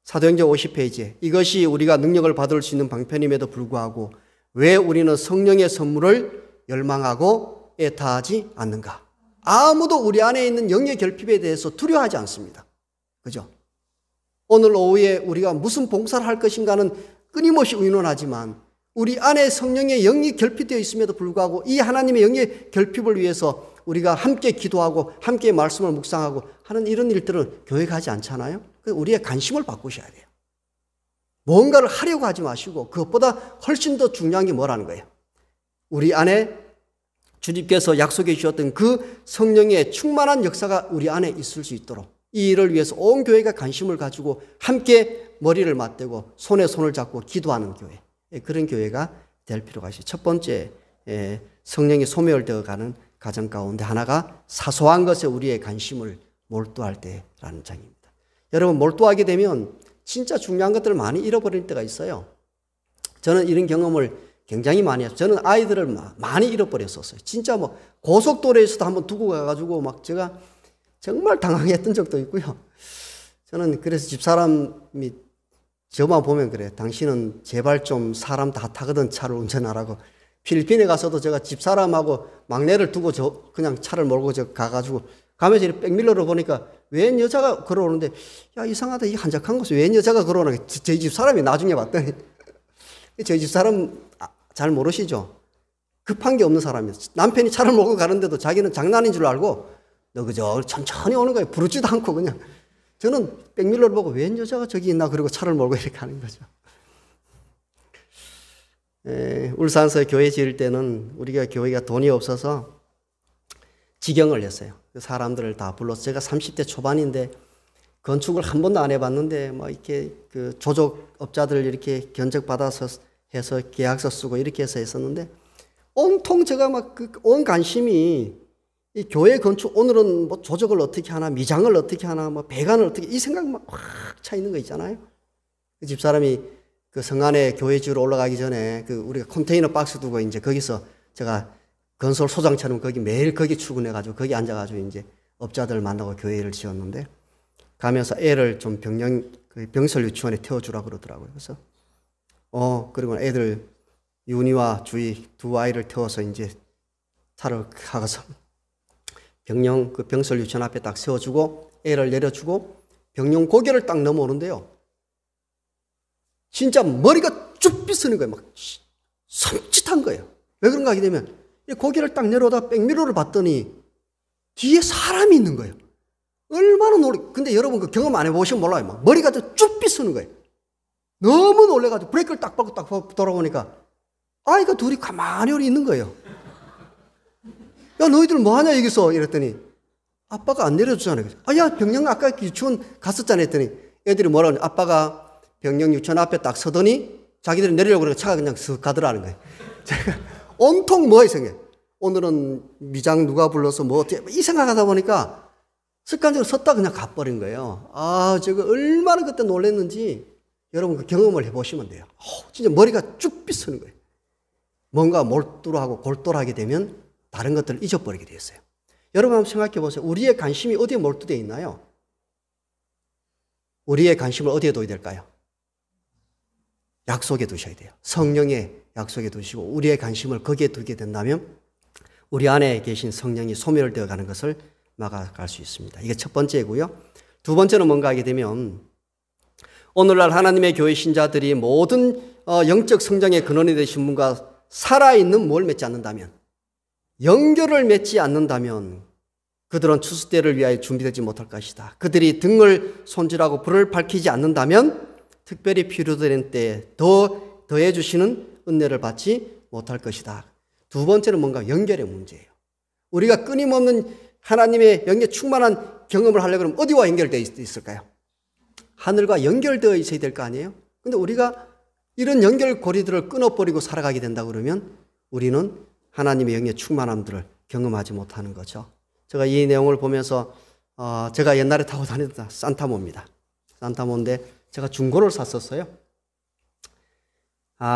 사도행전 50페이지에 이것이 우리가 능력을 받을 수 있는 방편임에도 불구하고 왜 우리는 성령의 선물을 열망하고 애타하지 않는가? 아무도 우리 안에 있는 영의 결핍에 대해서 두려워하지 않습니다. 그죠? 오늘 오후에 우리가 무슨 봉사를 할 것인가는 끊임없이 의논하지만 우리 안에 성령의 영이 결핍되어 있음에도 불구하고 이 하나님의 영의 결핍을 위해서 우리가 함께 기도하고 함께 말씀을 묵상하고 하는 이런 일들은 교회가 하지 않잖아요. 우리의 관심을 바꾸셔야 돼요. 뭔가를 하려고 하지 마시고 그것보다 훨씬 더 중요한 게 뭐라는 거예요. 우리 안에 주님께서 약속해 주셨던 그 성령의 충만한 역사가 우리 안에 있을 수 있도록 이 일을 위해서 온 교회가 관심을 가지고 함께 머리를 맞대고 손에 손을 잡고 기도하는 교회, 그런 교회가 될 필요가 있어요. 첫 번째 성령이 소멸되어 가는 가정 가운데 하나가 사소한 것에 우리의 관심을 몰두할 때라는 장입니다. 여러분 몰두하게 되면 진짜 중요한 것들을 많이 잃어버릴 때가 있어요. 저는 이런 경험을 굉장히 많이 했어요. 저는 아이들을 많이 잃어버렸었어요. 진짜 뭐 고속도로에서도 한번 두고 가가지고 막 제가 정말 당황했던 적도 있고요. 저는 그래서 집사람이 저만 보면 그래. 당신은 제발 좀 사람 다 타거든 차를 운전하라고. 필리핀에 가서도 제가 집사람하고 막내를 두고 저 그냥 차를 몰고 저 가가지고 가면서 이렇게 백밀러로 보니까 웬 여자가 걸어오는데 야 이상하다 이 한적한 곳에 웬 여자가 걸어오는 게 저희 집사람이 나중에 봤더니 저희 집사람 잘 모르시죠? 급한 게 없는 사람이에요. 남편이 차를 몰고 가는데도 자기는 장난인 줄 알고 너 그저 천천히 오는 거예요. 부르지도 않고 그냥. 저는 백밀러를 보고 웬 여자가 저기 있나 그리고 차를 몰고 이렇게 가는 거죠. 울산서 교회 지을 때는 우리가 교회가 돈이 없어서 지경을 냈어요. 사람들을 다 불러서 제가 30대 초반인데 건축을 한 번도 안 해봤는데 뭐 이렇게 그 조족업자들 이렇게 견적받아서 해서 계약서 쓰고 이렇게 해서 했었는데 온통 제가 막 그 온 관심이 이 교회 건축 오늘은 뭐 조적을 어떻게 하나 미장을 어떻게 하나 뭐 배관을 어떻게 이 생각만 확 차 있는 거 있잖아요. 그 집사람이 그 성안에 교회 지으러 올라가기 전에 그 우리가 컨테이너 박스 두고 이제 거기서 제가 건설 소장처럼 거기 매일 거기 출근해가지고 거기 앉아가지고 이제 업자들 만나고 교회를 지었는데 가면서 애를 좀 병설 유치원에 태워주라 그러더라고요. 그래서 그리고 애들 윤희와 주희 두 아이를 태워서 이제 차를 가서 그 병설 유치원 앞에 딱 세워주고 애를 내려주고 병영 고개를 딱 넘어오는데요. 진짜 머리가 쭉 빗으는 거예요. 막 섬찟한 거예요. 왜 그런가 하게 되면 고개를 딱 내려오다 백미러를 봤더니 뒤에 사람이 있는 거예요. 얼마나 근데 여러분 그 경험 안 해보시면 몰라요. 막 머리가 쭉 빗으는 거예요. 너무 놀래가지고 브레이크를 딱 밟고 딱 돌아보니까 아이가 둘이 가만히 있는 거예요. 야 너희들 뭐하냐 여기서 이랬더니 아빠가 안 내려주잖아요. 야 병영 아까 유치원 갔었잖아 했더니 애들이 뭐라고 하냐 아빠가 병영 유치원 앞에 딱 서더니 자기들이 내리려고 그러니까 차가 그냥 쓱 가더라는 거예요. 제가 온통 뭐가 이상해. 오늘은 미장 누가 불러서 뭐 어떻게 이 생각하다 보니까 습관적으로 섰다 그냥 가버린 거예요. 제가 얼마나 그때 놀랐는지 여러분 그 경험을 해보시면 돼요. 진짜 머리가 쭉 빗으는 거예요. 뭔가 몰두하고 골똘하게 되면 다른 것들을 잊어버리게 되었어요. 여러분 한번 생각해 보세요. 우리의 관심이 어디에 몰두되어 있나요? 우리의 관심을 어디에 둬야 될까요? 약속에 두셔야 돼요. 성령의 약속에 두시고 우리의 관심을 거기에 두게 된다면 우리 안에 계신 성령이 소멸되어 가는 것을 막아갈 수 있습니다. 이게 첫 번째고요. 두 번째는 뭔가 하게 되면 오늘날 하나님의 교회 신자들이 모든 영적 성장의 근원이 되신 분과 살아있는 뭘 맺지 않는다면 연결을 맺지 않는다면 그들은 추수 때를 위하여 준비되지 못할 것이다. 그들이 등을 손질하고 불을 밝히지 않는다면 특별히 필요되는 때에 더해 주시는 은혜를 받지 못할 것이다. 두 번째는 뭔가 연결의 문제예요. 우리가 끊임없는 하나님의 영에 충만한 경험을 하려고 하면 어디와 연결되어 있을까요? 하늘과 연결되어 있어야 될 거 아니에요? 근데 우리가 이런 연결고리들을 끊어버리고 살아가게 된다 그러면 우리는 하나님의 영의 충만함들을 경험하지 못하는 거죠. 제가 이 내용을 보면서 제가 옛날에 타고 다녔던 산타모입니다. 산타모인데 제가 중고를 샀었어요.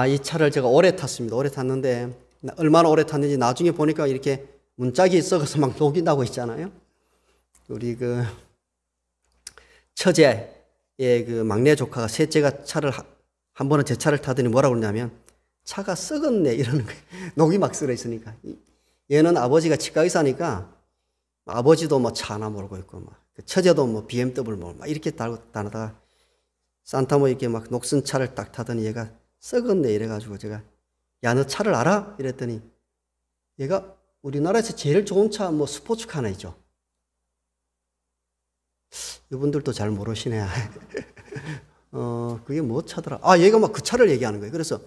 이 차를 제가 오래 탔습니다. 오래 탔는데 얼마나 오래 탔는지 나중에 보니까 이렇게 문짝이 썩어서 막 녹인다고 있잖아요. 우리 그 처제의 그 막내 조카가 셋째가 차를 한 번은 제 차를 타더니 뭐라고 그러냐면 차가 썩었네 이러는 거예요. 녹이 막 쓸어 있으니까. 얘는 아버지가 치과의사니까 아버지도 뭐 차 하나 몰고 있고 막 처제도 뭐 BMW 몰고 막 이렇게 다니다가 산타모 이렇게 막 녹슨 차를 딱 타더니 얘가 썩었네 이래가지고 제가 야 너 차를 알아? 이랬더니 얘가 우리나라에서 제일 좋은 차 뭐 스포츠카 하나 있죠. 이분들도 잘 모르시네. 그게 뭐 차더라? 얘가 막 그 차를 얘기하는 거예요. 그래서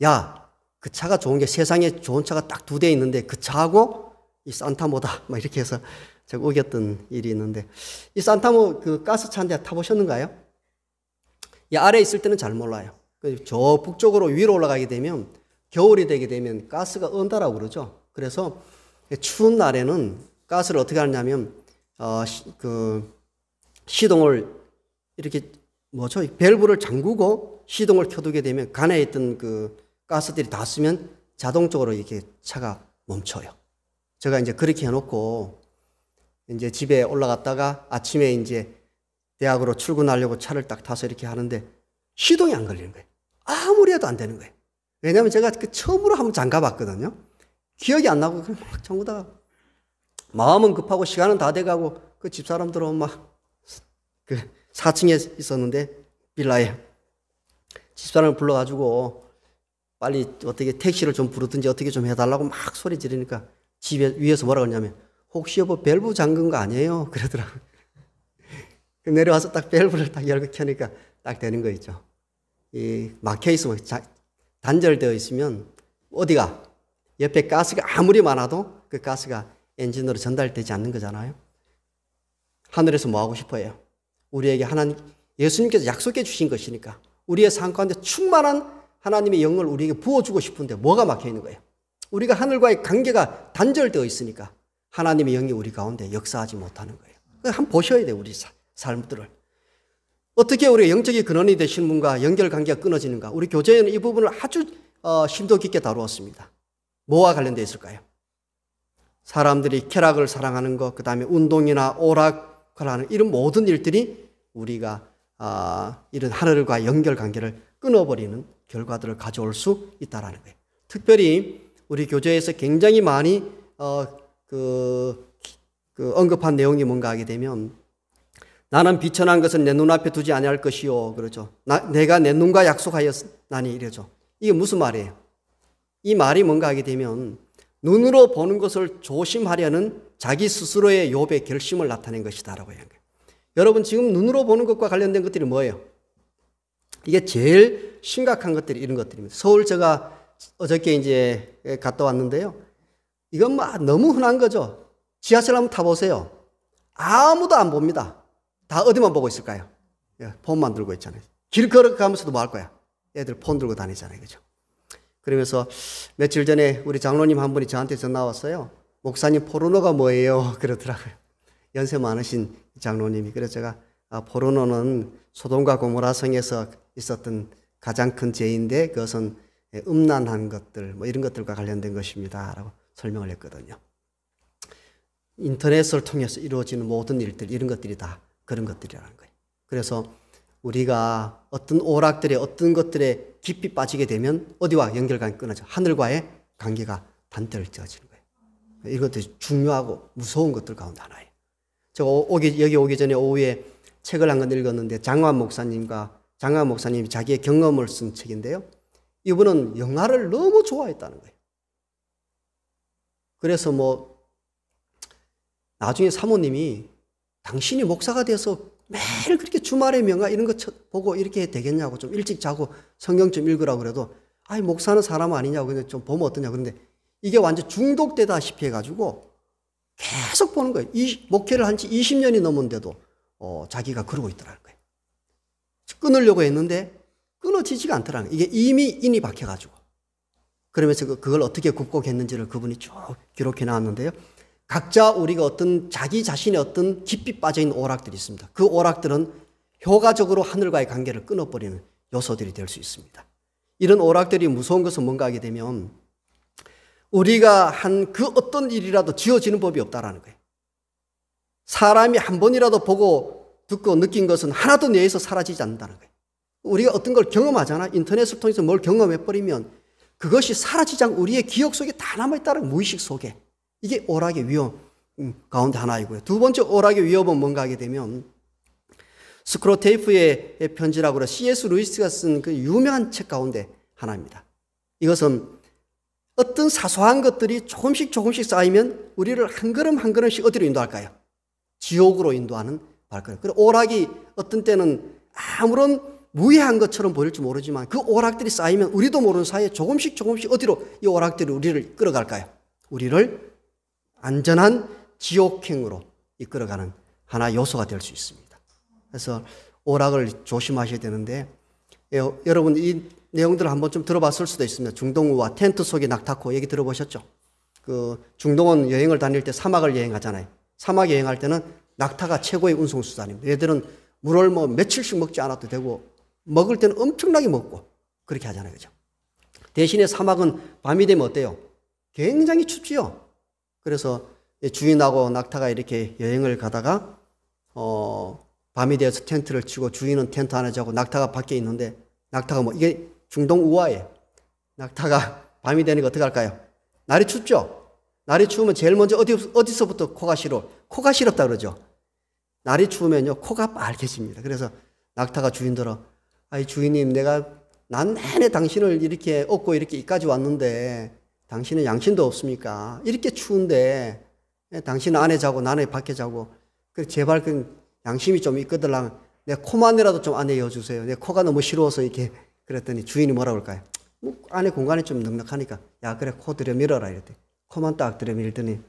야, 그 차가 좋은 게 세상에 좋은 차가 딱 두 대 있는데 그 차하고 이 산타모다. 막 이렇게 해서 제가 우겼던 일이 있는데 이 산타모 그 가스차인데 타보셨는가요? 이 아래에 있을 때는 잘 몰라요. 저 북쪽으로 위로 올라가게 되면 겨울이 되게 되면 가스가 언다라고 그러죠. 그래서 추운 날에는 가스를 어떻게 하냐면 시동을 이렇게 밸브를 잠그고 시동을 켜두게 되면 간에 있던 그 가스들이 다 쓰면 자동적으로 이렇게 차가 멈춰요. 제가 이제 그렇게 해놓고 이제 집에 올라갔다가 아침에 이제 대학으로 출근하려고 차를 딱 타서 이렇게 하는데 시동이 안 걸리는 거예요. 아무리 해도 안 되는 거예요. 왜냐하면 제가 그 처음으로 한번 장가봤거든요. 기억이 안 나고 막 전부 다 마음은 급하고 시간은 다 돼가고 그 집사람들은 막 그 4층에 있었는데 빌라에 집사람을 불러가지고 빨리 어떻게 택시를 좀 부르든지 어떻게 좀 해달라고 막 소리 지르니까 집에 위에서 뭐라 그러냐면 혹시 여보 밸브 잠근 거 아니에요? 그러더라고요. 내려와서 딱 밸브를 딱 열고 켜니까 딱 되는 거 있죠. 이 막혀 있으면 단절되어 있으면 어디가 옆에 가스가 아무리 많아도 그 가스가 엔진으로 전달되지 않는 거잖아요. 하늘에서 뭐 하고 싶어요? 우리에게 예수님께서 약속해 주신 것이니까 우리의 삶 가운데 충만한 하나님의 영을 우리에게 부어주고 싶은데 뭐가 막혀 있는 거예요? 우리가 하늘과의 관계가 단절되어 있으니까 하나님의 영이 우리 가운데 역사하지 못하는 거예요. 한번 보셔야 돼요, 우리 삶들을. 어떻게 우리가 영적인 근원이 되신 분과 연결 관계가 끊어지는가? 우리 교재에는 이 부분을 아주 심도 깊게 다루었습니다. 뭐와 관련되어 있을까요? 사람들이 쾌락을 사랑하는 것, 그 다음에 운동이나 오락을 하는 이런 모든 일들이 우리가 이런 하늘과 연결 관계를 끊어버리는 결과들을 가져올 수 있다는 거예요. 특별히 우리 교재에서 굉장히 많이 언급한 내용이 뭔가 하게 되면 나는 비천한 것은 내 눈앞에 두지 아니할 것이요. 그러죠. 내가 내 눈과 약속하였나니 이러죠. 이게 무슨 말이에요? 이 말이 뭔가 하게 되면 눈으로 보는 것을 조심하려는 자기 스스로의 욥의 결심을 나타낸 것이다라고 하는 거예요. 여러분 지금 눈으로 보는 것과 관련된 것들이 뭐예요? 이게 제일 심각한 것들이 이런 것들입니다. 서울 제가 어저께 이제 갔다 왔는데요. 이건 막 너무 흔한 거죠. 지하철 한번 타보세요. 아무도 안 봅니다. 다 어디만 보고 있을까요? 폰만 들고 있잖아요. 길 걸어가면서도 뭐 할 거야? 애들 폰 들고 다니잖아요. 그죠? 그러면서 며칠 전에 우리 장로님 한 분이 저한테 전화 왔어요. 목사님 포르노가 뭐예요? 그러더라고요. 연세 많으신 장로님이. 그래서 제가 포르노는 소돔과 고모라 성에서 있었던 가장 큰 죄인데 그것은 음란한 것들 뭐 이런 것들과 관련된 것입니다 라고 설명을 했거든요. 인터넷을 통해서 이루어지는 모든 일들 이런 것들이 다 그런 것들이라는 거예요. 그래서 우리가 어떤 오락들에 어떤 것들에 깊이 빠지게 되면 어디와 연결관이 끊어져 하늘과의 관계가 단절되어지는 거예요. 이것들이 중요하고 무서운 것들 가운데 하나예요. 제가 여기 오기 전에 오후에 책을 한 권 읽었는데 장환 목사님이 자기의 경험을 쓴 책인데요. 이분은 영화를 너무 좋아했다는 거예요. 그래서 뭐 나중에 사모님이 당신이 목사가 돼서 매일 그렇게 주말에 명화 이런 거 보고 이렇게 되겠냐고 좀 일찍 자고 성경 좀 읽으라고 그래도 아이 목사는 사람 아니냐고 그냥 좀 보면 어떠냐. 그런데 이게 완전 중독되다시피 해가지고 계속 보는 거예요. 목회를 한 지 20년이 넘었는데도 자기가 그러고 있더라는 거예요. 끊으려고 했는데 끊어지지가 않더라는 거예요. 이게 이미 인이 박혀가지고. 그러면서 그걸 어떻게 극복했는지를 그분이 쭉 기록해 나왔는데요. 각자 우리가 어떤 자기 자신의 어떤 깊이 빠져있는 오락들이 있습니다. 그 오락들은 효과적으로 하늘과의 관계를 끊어버리는 요소들이 될 수 있습니다. 이런 오락들이 무서운 것은 뭔가 하게 되면 우리가 한 그 어떤 일이라도 지어지는 법이 없다라는 거예요. 사람이 한 번이라도 보고 듣고 느낀 것은 하나도 뇌에서 사라지지 않는다는 거예요. 우리가 어떤 걸 경험하잖아. 인터넷을 통해서 뭘 경험해버리면 그것이 사라지지 않고 우리의 기억 속에 다 남아있다는 무의식 속에. 이게 오락의 위험 가운데 하나이고요. 두 번째 오락의 위협은 뭔가 하게 되면 스크로테이프의 편지라고 해서 C.S. 루이스가 쓴 그 유명한 책 가운데 하나입니다. 이것은 어떤 사소한 것들이 조금씩 쌓이면 우리를 한 걸음 한 걸음씩 어디로 인도할까요? 지옥으로 인도하는 발걸음. 그리고 오락이 어떤 때는 아무런 무해한 것처럼 보일지 모르지만 그 오락들이 쌓이면 우리도 모르는 사이에 조금씩 어디로 이 오락들이 우리를 끌어갈까요? 우리를 안전한 지옥행으로 이끌어가는 하나 요소가 될 수 있습니다. 그래서 오락을 조심하셔야 되는데 여러분 이 내용들을 한번 좀 들어봤을 수도 있습니다. 중동우와 텐트 속의 낙타코 얘기 들어보셨죠? 그 중동은 여행을 다닐 때 사막을 여행하잖아요. 사막 여행할 때는 낙타가 최고의 운송수단입니다. 얘들은 물을 뭐 며칠씩 먹지 않아도 되고 먹을 때는 엄청나게 먹고 그렇게 하잖아요. 그죠? 대신에 사막은 밤이 되면 어때요? 굉장히 춥지요. 그래서 주인하고 낙타가 이렇게 여행을 가다가 밤이 되어서 텐트를 치고 주인은 텐트 안에 자고 낙타가 밖에 있는데 낙타가 이게 중동 우화예요. 낙타가 밤이 되니까 어떻게 할까요? 날이 춥죠? 날이 추우면 제일 먼저 어디서부터 코가 시려? 코가 시렵다 그러죠. 날이 추우면요, 코가 빨개집니다. 그래서 낙타가 주인들어, 아이 주인님, 난 내내 당신을 이렇게 업고 이렇게 이까지 왔는데 당신은 양심도 없습니까? 이렇게 추운데 당신은 안에 자고 나는 밖에 자고, 제발 양심이 좀 있거든. 내 코만이라도 좀 안에 여주세요. 내 코가 너무 시려워서 이렇게. 그랬더니 주인이 뭐라고 할까요? 안에 공간이 좀 넉넉하니까, 야, 그래, 코 들여 밀어라. 이랬더니 코만 딱 들여 밀더니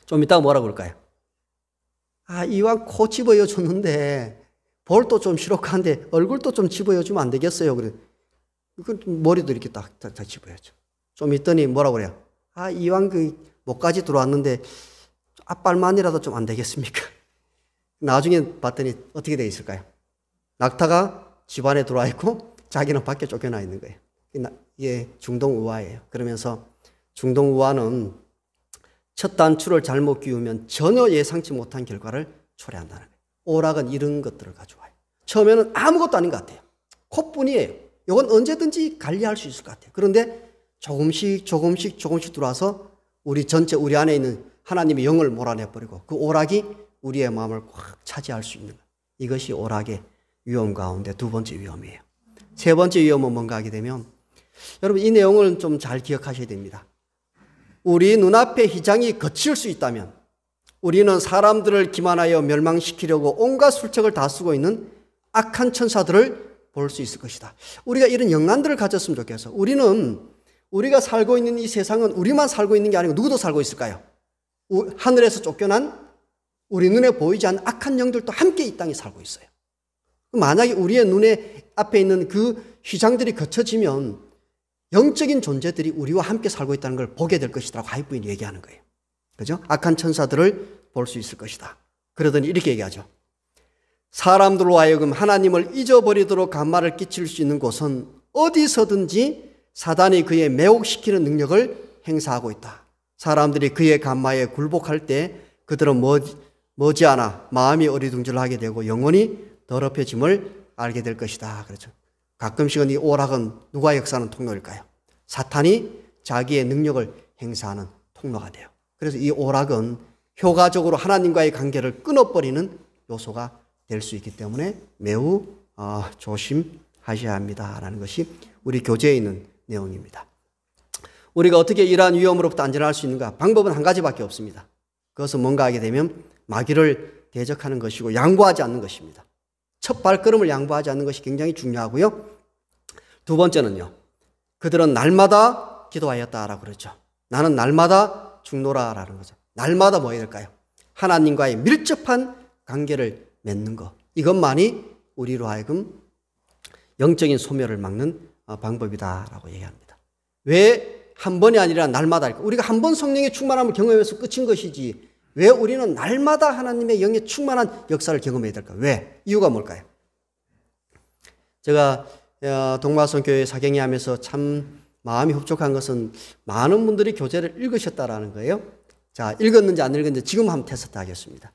좀 이따가 뭐라고 그럴까요? 아, 이왕 코 집어여 줬는데 볼도 좀 시력한데 얼굴도 좀 집어여 주면 안 되겠어요? 그래. 머리도 이렇게 딱 집어야죠. 좀 있더니 뭐라고 그래요? 아, 이왕 목까지 들어왔는데 앞발만이라도 좀 안 되겠습니까? 나중에 봤더니 어떻게 돼 있을까요? 낙타가 집 안에 들어와 있고 자기는 밖에 쫓겨나 있는 거예요. 이게 중동우화예요. 그러면서 중동우화는 첫 단추를 잘못 끼우면 전혀 예상치 못한 결과를 초래한다는 거예요. 오락은 이런 것들을 가져와요. 처음에는 아무것도 아닌 것 같아요. 콧뿐이에요. 이건 언제든지 관리할 수 있을 것 같아요. 그런데 조금씩 들어와서 우리 안에 있는 하나님의 영을 몰아내버리고 그 오락이 우리의 마음을 꽉 차지할 수 있는 것. 이것이 오락의 위험 가운데 두 번째 위험이에요. 세 번째 위험은 뭔가 하게 되면, 여러분 이 내용을 좀 잘 기억하셔야 됩니다. 우리 눈앞에 휘장이 거칠 수 있다면 우리는 사람들을 기만하여 멸망시키려고 온갖 술책을 다 쓰고 있는 악한 천사들을 볼 수 있을 것이다. 우리가 이런 영안들을 가졌으면 좋겠어. 우리가 살고 있는 이 세상은 우리만 살고 있는 게 아니고 누구도 살고 있을까요? 하늘에서 쫓겨난 우리 눈에 보이지 않는 악한 영들도 함께 이 땅에 살고 있어요. 만약에 우리의 눈에 앞에 있는 그 휘장들이 거쳐지면 영적인 존재들이 우리와 함께 살고 있다는 걸 보게 될 것이라고 하이브인이 얘기하는 거예요. 그죠? 악한 천사들을 볼 수 있을 것이다. 그러더니 이렇게 얘기하죠. 사람들로 하여금 하나님을 잊어버리도록 감마를 끼칠 수 있는 곳은 어디서든지 사단이 그의 매혹시키는 능력을 행사하고 있다. 사람들이 그의 감마에 굴복할 때 그들은 머지않아 마음이 어리둥절하게 되고 영혼이 더럽혀짐을 알게 될 것이다. 그렇죠. 가끔씩은 이 오락은 누가 역사하는 통로일까요? 사탄이 자기의 능력을 행사하는 통로가 돼요. 그래서 이 오락은 효과적으로 하나님과의 관계를 끊어버리는 요소가 될 수 있기 때문에 매우 조심하셔야 합니다라는 것이 우리 교재에 있는 내용입니다. 우리가 어떻게 이러한 위험으로부터 안전할 수 있는가? 방법은 한 가지밖에 없습니다. 그것은 뭔가 하게 되면 마귀를 대적하는 것이고 양보하지 않는 것입니다. 첫 발걸음을 양보하지 않는 것이 굉장히 중요하고요. 두 번째는요. 그들은 날마다 기도하였다라고 그러죠. 나는 날마다 죽노라라는 거죠. 날마다 뭐 해야 될까요? 하나님과의 밀접한 관계를 맺는 것. 이것만이 우리로 하여금 영적인 소멸을 막는 방법이다라고 얘기합니다. 왜 한 번이 아니라 날마다 할까? 우리가 한 번 성령의 충만함을 경험해서 끝인 것이지 왜 우리는 날마다 하나님의 영의 충만한 역사를 경험해야 될까? 왜? 이유가 뭘까요? 제가 동마선 교회 사경이 하면서 참 마음이 흡족한 것은 많은 분들이 교재를 읽으셨다라는 거예요. 자, 읽었는지 안 읽었는지 지금 한번 테스트 하겠습니다.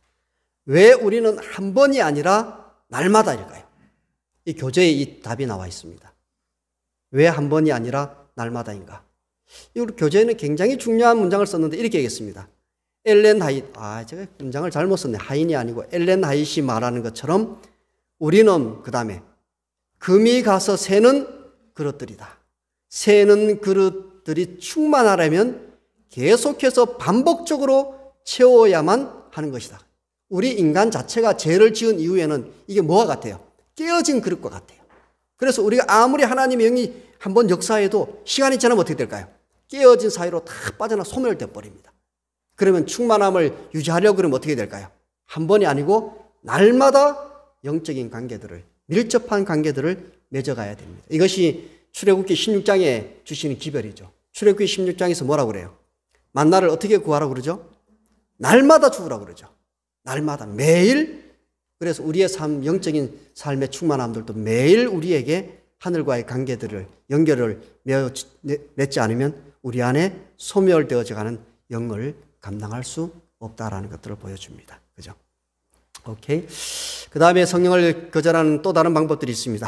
왜 우리는 한 번이 아니라 날마다일까요? 이 교재에 이 답이 나와 있습니다. 왜 한 번이 아니라 날마다인가? 이 교재에는 굉장히 중요한 문장을 썼는데 이렇게 얘기했습니다. 제가 문장을 잘못 썼네. 하인이 아니고 엘렌 하이시 말하는 것처럼 우리는 그 다음에 금이 가서 새는 그릇들이다. 새는 그릇들이 충만하려면 계속해서 반복적으로 채워야만 하는 것이다. 우리 인간 자체가 죄를 지은 이후에는 이게 뭐와 같아요? 깨어진 그릇과 같아요. 그래서 우리가 아무리 하나님의 영이 한번 역사해도 시간이 지나면 어떻게 될까요? 깨어진 사이로 다 빠져나 소멸돼 버립니다. 그러면 충만함을 유지하려고 그러면 어떻게 될까요? 한 번이 아니고 날마다 영적인 관계들을, 밀접한 관계들을 맺어가야 됩니다. 이것이 출애굽기 16장에 주시는 기별이죠. 출애굽기 16장에서 뭐라고 그래요? 만나를 어떻게 구하라고 그러죠? 날마다 주우라고 그러죠. 날마다, 매일. 그래서 우리의 영적인 삶의 충만함들도 매일 우리에게 하늘과의 관계들을, 연결을 맺지 않으면 우리 안에 소멸되어져 가는 영을 감당할 수 없다라는 것들을 보여줍니다. 그죠? 오케이. 그 다음에 성령을 거절하는 또 다른 방법들이 있습니다.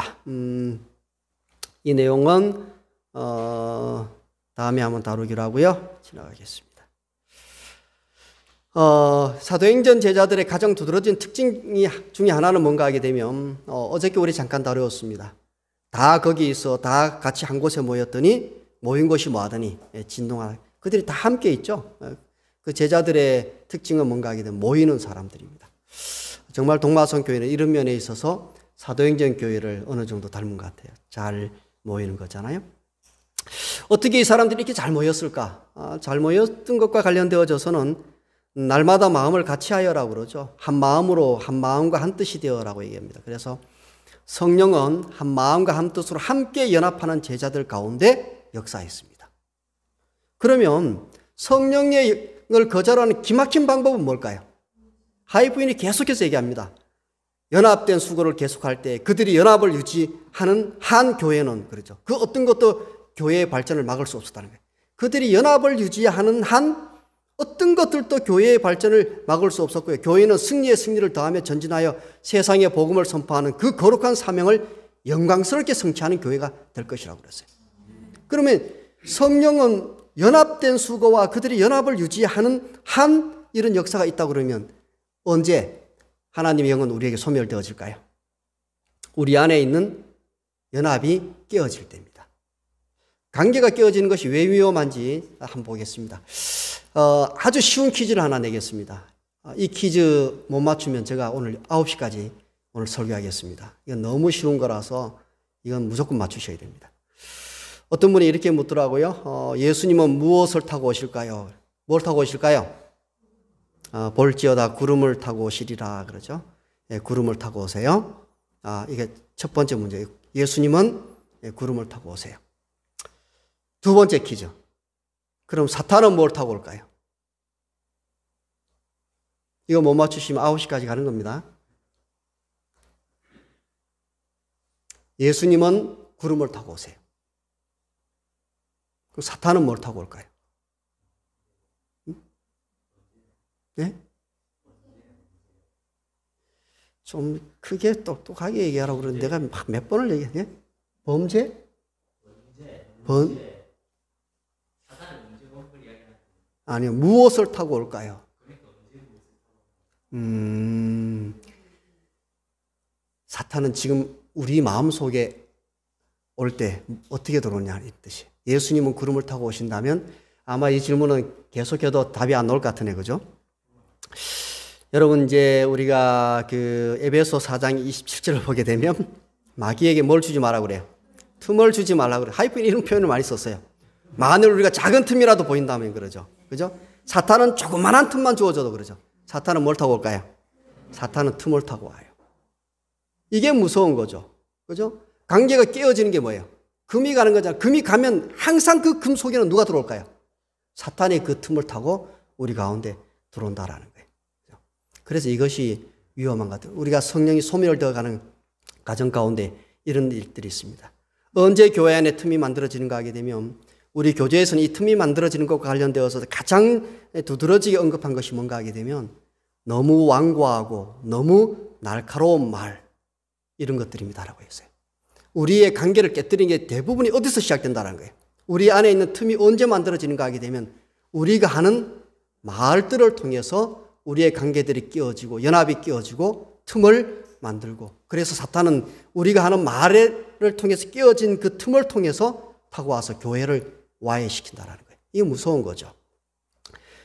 이 내용은 다음에 한번 다루기로 하고요. 지나가겠습니다. 사도행전 제자들의 가장 두드러진 특징 중에 하나는 뭔가 하게 되면 어저께 우리 잠깐 다루었습니다. 다 거기 있어 다 같이 한 곳에 모였더니 모인 곳이 뭐하더니 진동하라. 그들이 다 함께 있죠. 그 제자들의 특징은 뭔가 하게 되면 모이는 사람들입니다. 정말 동마성 교회는 이런 면에 있어서 사도행전 교회를 어느 정도 닮은 것 같아요. 잘 모이는 거잖아요. 어떻게 이 사람들이 이렇게 잘 모였을까? 잘 모였던 것과 관련되어져서는 날마다 마음을 같이 하여라고 그러죠. 한 마음으로 한 마음과 한 뜻이 되어라고 얘기합니다. 그래서 성령은 한 마음과 한 뜻으로 함께 연합하는 제자들 가운데 역사했습니다. 그러면 성령을 거절하는 기막힌 방법은 뭘까요? 하이브인이 계속해서 얘기합니다. 연합된 수고를 계속할 때 그들이 연합을 유지하는 한 교회는 그렇죠. 그 어떤 것도 교회의 발전을 막을 수 없었다는 거예요. 그들이 연합을 유지하는 한 어떤 것들도 교회의 발전을 막을 수 없었고요. 교회는 승리에 승리를 더하며 전진하여 세상의 복음을 선포하는 그 거룩한 사명을 영광스럽게 성취하는 교회가 될 것이라고 그랬어요. 그러면 성령은 연합된 수고와 그들이 연합을 유지하는 한 이런 역사가 있다고 그러면 언제 하나님의 영은 우리에게 소멸되어질까요? 우리 안에 있는 연합이 깨어질 때입니다. 관계가 깨어지는 것이 왜 위험한지 한번 보겠습니다. 아주 쉬운 퀴즈를 하나 내겠습니다. 이 퀴즈 못 맞추면 제가 오늘 9시까지 오늘 설교하겠습니다. 이건 너무 쉬운 거라서 이건 무조건 맞추셔야 됩니다. 어떤 분이 이렇게 묻더라고요. 예수님은 무엇을 타고 오실까요? 뭘 타고 오실까요? 볼지어다 구름을 타고 오시리라 그러죠. 예, 구름을 타고 오세요. 이게 첫 번째 문제예요. 예수님은 구름을 타고 오세요. 두 번째 퀴즈. 그럼 사탄은 뭘 타고 올까요? 이거 못 맞추시면 9시까지 가는 겁니다. 예수님은 구름을 타고 오세요. 그럼 사탄은 뭘 타고 올까요? 네? 좀 크게 똑똑하게 얘기하라고 그러는데 내가 몇 번을 얘기해? 범죄? 아니요. 무엇을 타고 올까요? 사탄은 지금 우리 마음속에 올 때 어떻게 들어오냐 이 뜻이. 예수님은 구름을 타고 오신다면 아마 이 질문은 계속해도 답이 안 나올 것 같으네. 그죠? 여러분 이제 우리가 그 에베소 4장 27절을 보게 되면 마귀에게 뭘 주지 말라고 그래요? 틈을 주지 말라고 그래요. 하이픈 이런 표현을 많이 썼어요. 만일 우리가 작은 틈이라도 보인다면 그러죠. 그죠? 사탄은 조그만한 틈만 주어져도 그러죠. 사탄은 뭘 타고 올까요? 사탄은 틈을 타고 와요. 이게 무서운 거죠. 그죠? 관계가 깨어지는 게 뭐예요? 금이 가는 거잖아요. 금이 가면 항상 그 금 속에는 누가 들어올까요? 사탄이 그 틈을 타고 우리 가운데 들어온다라는 거예요. 그래서 이것이 위험한 것 같아요. 우리가 성령이 소멸되어 가는 가정 가운데 이런 일들이 있습니다. 언제 교회 안에 틈이 만들어지는가 하게 되면 우리 교제에서는 이 틈이 만들어지는 것과 관련되어서 가장 두드러지게 언급한 것이 뭔가 하게 되면 너무 완고하고 너무 날카로운 말 이런 것들입니다라고 했어요. 우리의 관계를 깨뜨리는 게 대부분이 어디서 시작된다는 거예요. 우리 안에 있는 틈이 언제 만들어지는가 하게 되면 우리가 하는 말들을 통해서 우리의 관계들이 끼어지고 연합이 끼어지고 틈을 만들고 그래서 사탄은 우리가 하는 말을 통해서 끼어진 그 틈을 통해서 타고 와서 교회를 와해시킨다는 거예요. 이게 무서운 거죠.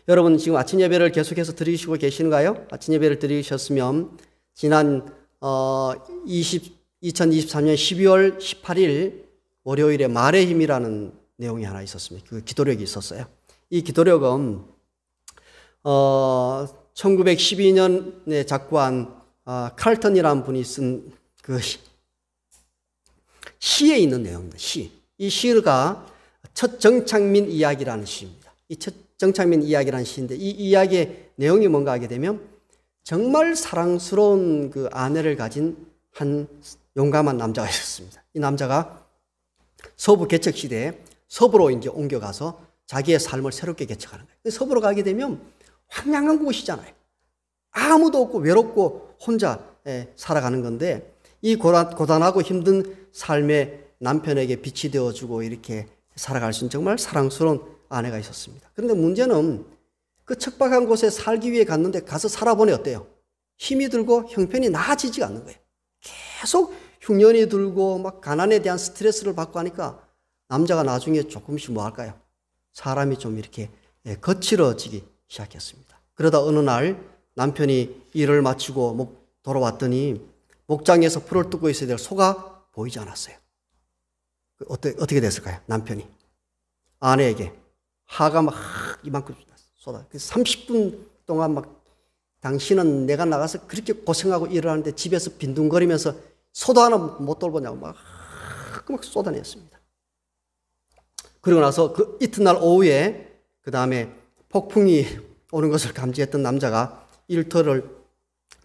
여러분 지금 아침 예배를 계속해서 드리시고 계시는가요? 아침 예배를 드리셨으면 지난 2023년 12월 18일 월요일에 말의 힘이라는 내용이 하나 있었습니다. 그 기도력이 있었어요. 이 기도력은 1912년에 작고한 칼턴이라는 분이 쓴 그 시에 있는 내용입니다. 이 시가 첫 정창민 이야기라는 시입니다. 이 첫 정창민 이야기라는 시인데 이 이야기의 내용이 뭔가 하게 되면 정말 사랑스러운 그 아내를 가진 한 용감한 남자가 있었습니다. 이 남자가 서부 개척 시대에 서부로 이제 옮겨가서 자기의 삶을 새롭게 개척하는 거예요. 서부로 가게 되면 황량한 곳이잖아요. 아무도 없고 외롭고 혼자 살아가는 건데 이 고단하고 힘든 삶의 남편에게 빛이 되어주고 이렇게 살아갈 수 있는 정말 사랑스러운 아내가 있었습니다. 그런데 문제는 그 척박한 곳에 살기 위해 갔는데 가서 살아보니 어때요? 힘이 들고 형편이 나아지지가 않는 거예요. 계속 흉년이 들고 막 가난에 대한 스트레스를 받고 하니까 남자가 나중에 조금씩 뭐 할까요? 사람이 좀 이렇게 거칠어지기 시작했습니다. 그러다 어느 날 남편이 일을 마치고 돌아왔더니 목장에서 풀을 뜯고 있어야 될 소가 보이지 않았어요. 어떻게 됐을까요? 남편이 아내에게 화가 막 이만큼 쏟아. 30분 동안 막 당신은 내가 나가서 그렇게 고생하고 일을 하는데 집에서 빈둥거리면서 소도 하나 못 돌보냐고 막 쏟아냈습니다. 그리고 나서 그 이튿날 오후에 그 다음에 폭풍이 오는 것을 감지했던 남자가 일터를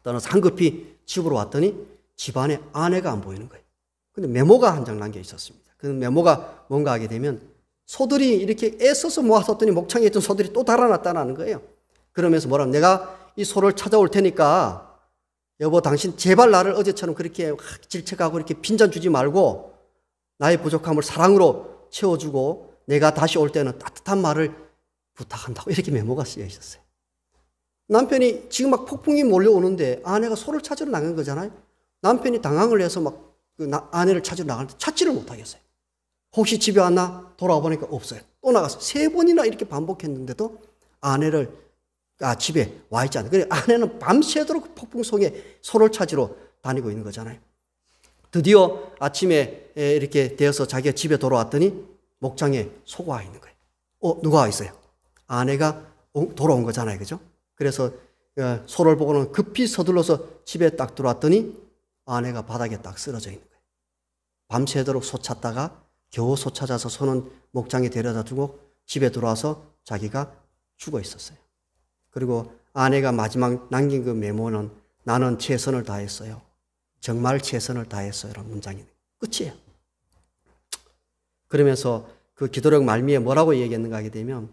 떠나서 황급히 집으로 왔더니 집안에 아내가 안 보이는 거예요. 근데 메모가 한 장 남겨 있었습니다. 그 메모가 뭔가 하게 되면 소들이 이렇게 애써서 모았었더니 목창에 있던 소들이 또 달아났다는 거예요. 그러면서 뭐라면 내가 이 소를 찾아올 테니까 여보 당신 제발 나를 어제처럼 그렇게 질책하고 이렇게 빈잔 주지 말고 나의 부족함을 사랑으로 채워주고 내가 다시 올 때는 따뜻한 말을 부탁한다고 이렇게 메모가 쓰여 있었어요. 남편이 지금 막 폭풍이 몰려오는데 아내가 소를 찾으러 나간 거잖아요. 남편이 당황을 해서 막 아내를 찾으러 나가는데 찾지를 못하겠어요. 혹시 집에 왔나? 돌아와 보니까 없어요. 또 나가서 3번이나 이렇게 반복했는데도 아내를 집에 와 있지 않아요. 그래 아내는 밤새도록 폭풍 속에 소를 찾으러 다니고 있는 거잖아요. 드디어 아침에 이렇게 되어서 자기가 집에 돌아왔더니 목장에 소가 와 있는 거예요. 누가 와 있어요? 아내가 돌아온 거잖아요. 그죠? 그래서 소를 보고는 급히 서둘러서 집에 딱 들어왔더니 아내가 바닥에 딱 쓰러져 있는 거예요. 밤새도록 소 찾다가 겨우 소 찾아서 소는 목장에 데려다 두고 집에 들어와서 자기가 죽어 있었어요. 그리고 아내가 마지막 남긴 그 메모는 나는 최선을 다했어요. 정말 최선을 다했어요. 라는 문장이 끝이에요. 그러면서 그 기도력 말미에 뭐라고 얘기했는가 하게 되면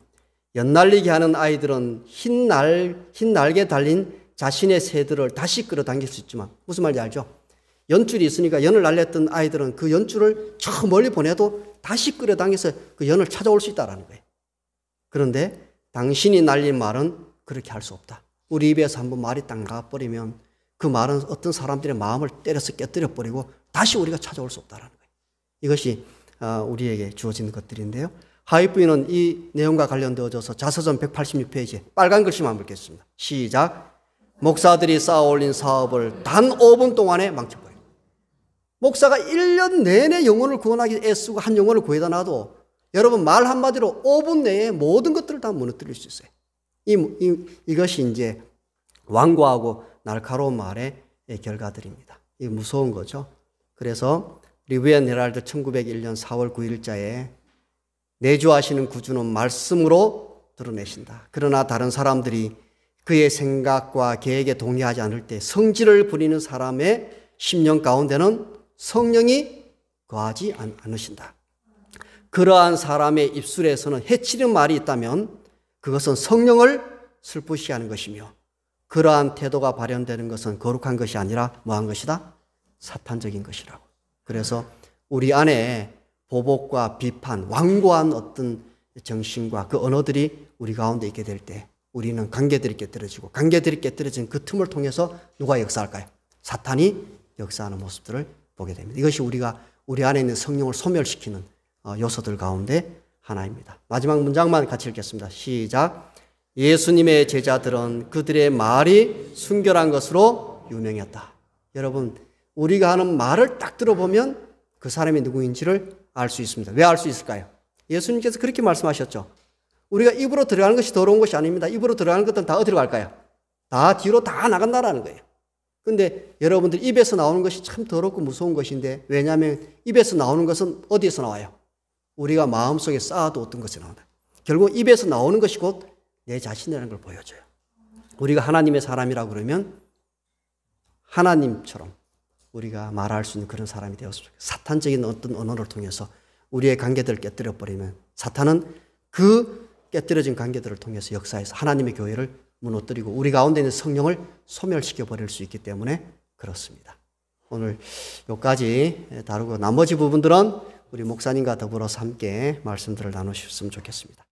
연날리게 하는 아이들은 흰 날개 달린 자신의 새들을 다시 끌어당길 수 있지만 무슨 말인지 알죠? 연줄이 있으니까 연을 날렸던 아이들은 그 연줄을 저 멀리 보내도 다시 끌어당겨서 그 연을 찾아올 수 있다는 거예요. 그런데 당신이 날린 말은 그렇게 할 수 없다. 우리 입에서 한번 말이 딱 나가버리면 그 말은 어떤 사람들의 마음을 때려서 깨뜨려버리고 다시 우리가 찾아올 수 없다는 거예요. 이것이 우리에게 주어진 것들인데요. 하위부인은 이 내용과 관련되어져서 자서전 186페이지에 빨간 글씨만 읽겠습니다. 시작. 목사들이 쌓아올린 사업을 단 5분 동안에 망쳐버려요. 목사가 1년 내내 영혼을 구원하기 애쓰고 한 영혼을 구해다 놔도 여러분 말 한마디로 5분 내에 모든 것들을 다 무너뜨릴 수 있어요. 이것이 이제 완고하고 날카로운 말의 결과들입니다. 이게 무서운 거죠. 그래서 리브앤 헤럴드 1901년 4월 9일자에 내주하시는 구주는 말씀으로 드러내신다. 그러나 다른 사람들이 그의 생각과 계획에 동의하지 않을 때 성질을 부리는 사람의 심령 가운데는 성령이 거하지 않으신다. 그러한 사람의 입술에서는 해치는 말이 있다면 그것은 성령을 슬프시게 하는 것이며 그러한 태도가 발현되는 것은 거룩한 것이 아니라 뭐한 것이다? 사탄적인 것이라고. 그래서 우리 안에 보복과 비판, 완고한 어떤 정신과 그 언어들이 우리 가운데 있게 될 때 우리는 관계들이 깨뜨려지고 관계들이 깨뜨려진 그 틈을 통해서 누가 역사할까요? 사탄이 역사하는 모습들을 보게 됩니다. 이것이 우리 안에 있는 성령을 소멸시키는 요소들 가운데 하나입니다. 마지막 문장만 같이 읽겠습니다. 시작. 예수님의 제자들은 그들의 말이 순결한 것으로 유명했다. 여러분, 우리가 하는 말을 딱 들어보면 그 사람이 누구인지를 알 수 있습니다. 왜 알 수 있을까요? 예수님께서 그렇게 말씀하셨죠. 우리가 입으로 들어가는 것이 더러운 것이 아닙니다. 입으로 들어가는 것들은 다 어디로 갈까요? 다 뒤로 다 나간다라는 거예요. 근데 여러분들 입에서 나오는 것이 참 더럽고 무서운 것인데 왜냐하면 입에서 나오는 것은 어디에서 나와요? 우리가 마음속에 쌓아두었던 것이 나온다. 결국 입에서 나오는 것이 곧 내 자신이라는 걸 보여줘요. 우리가 하나님의 사람이라고 그러면 하나님처럼 우리가 말할 수 있는 그런 사람이 되었습니다. 사탄적인 어떤 언어를 통해서 우리의 관계들을 깨뜨려버리면 사탄은 그 깨뜨려진 관계들을 통해서 역사해서 하나님의 교회를 무너뜨리고 우리 가운데 있는 성령을 소멸시켜버릴 수 있기 때문에 그렇습니다. 오늘 여기까지 다루고 나머지 부분들은 우리 목사님과 더불어서 함께 말씀들을 나누셨으면 좋겠습니다.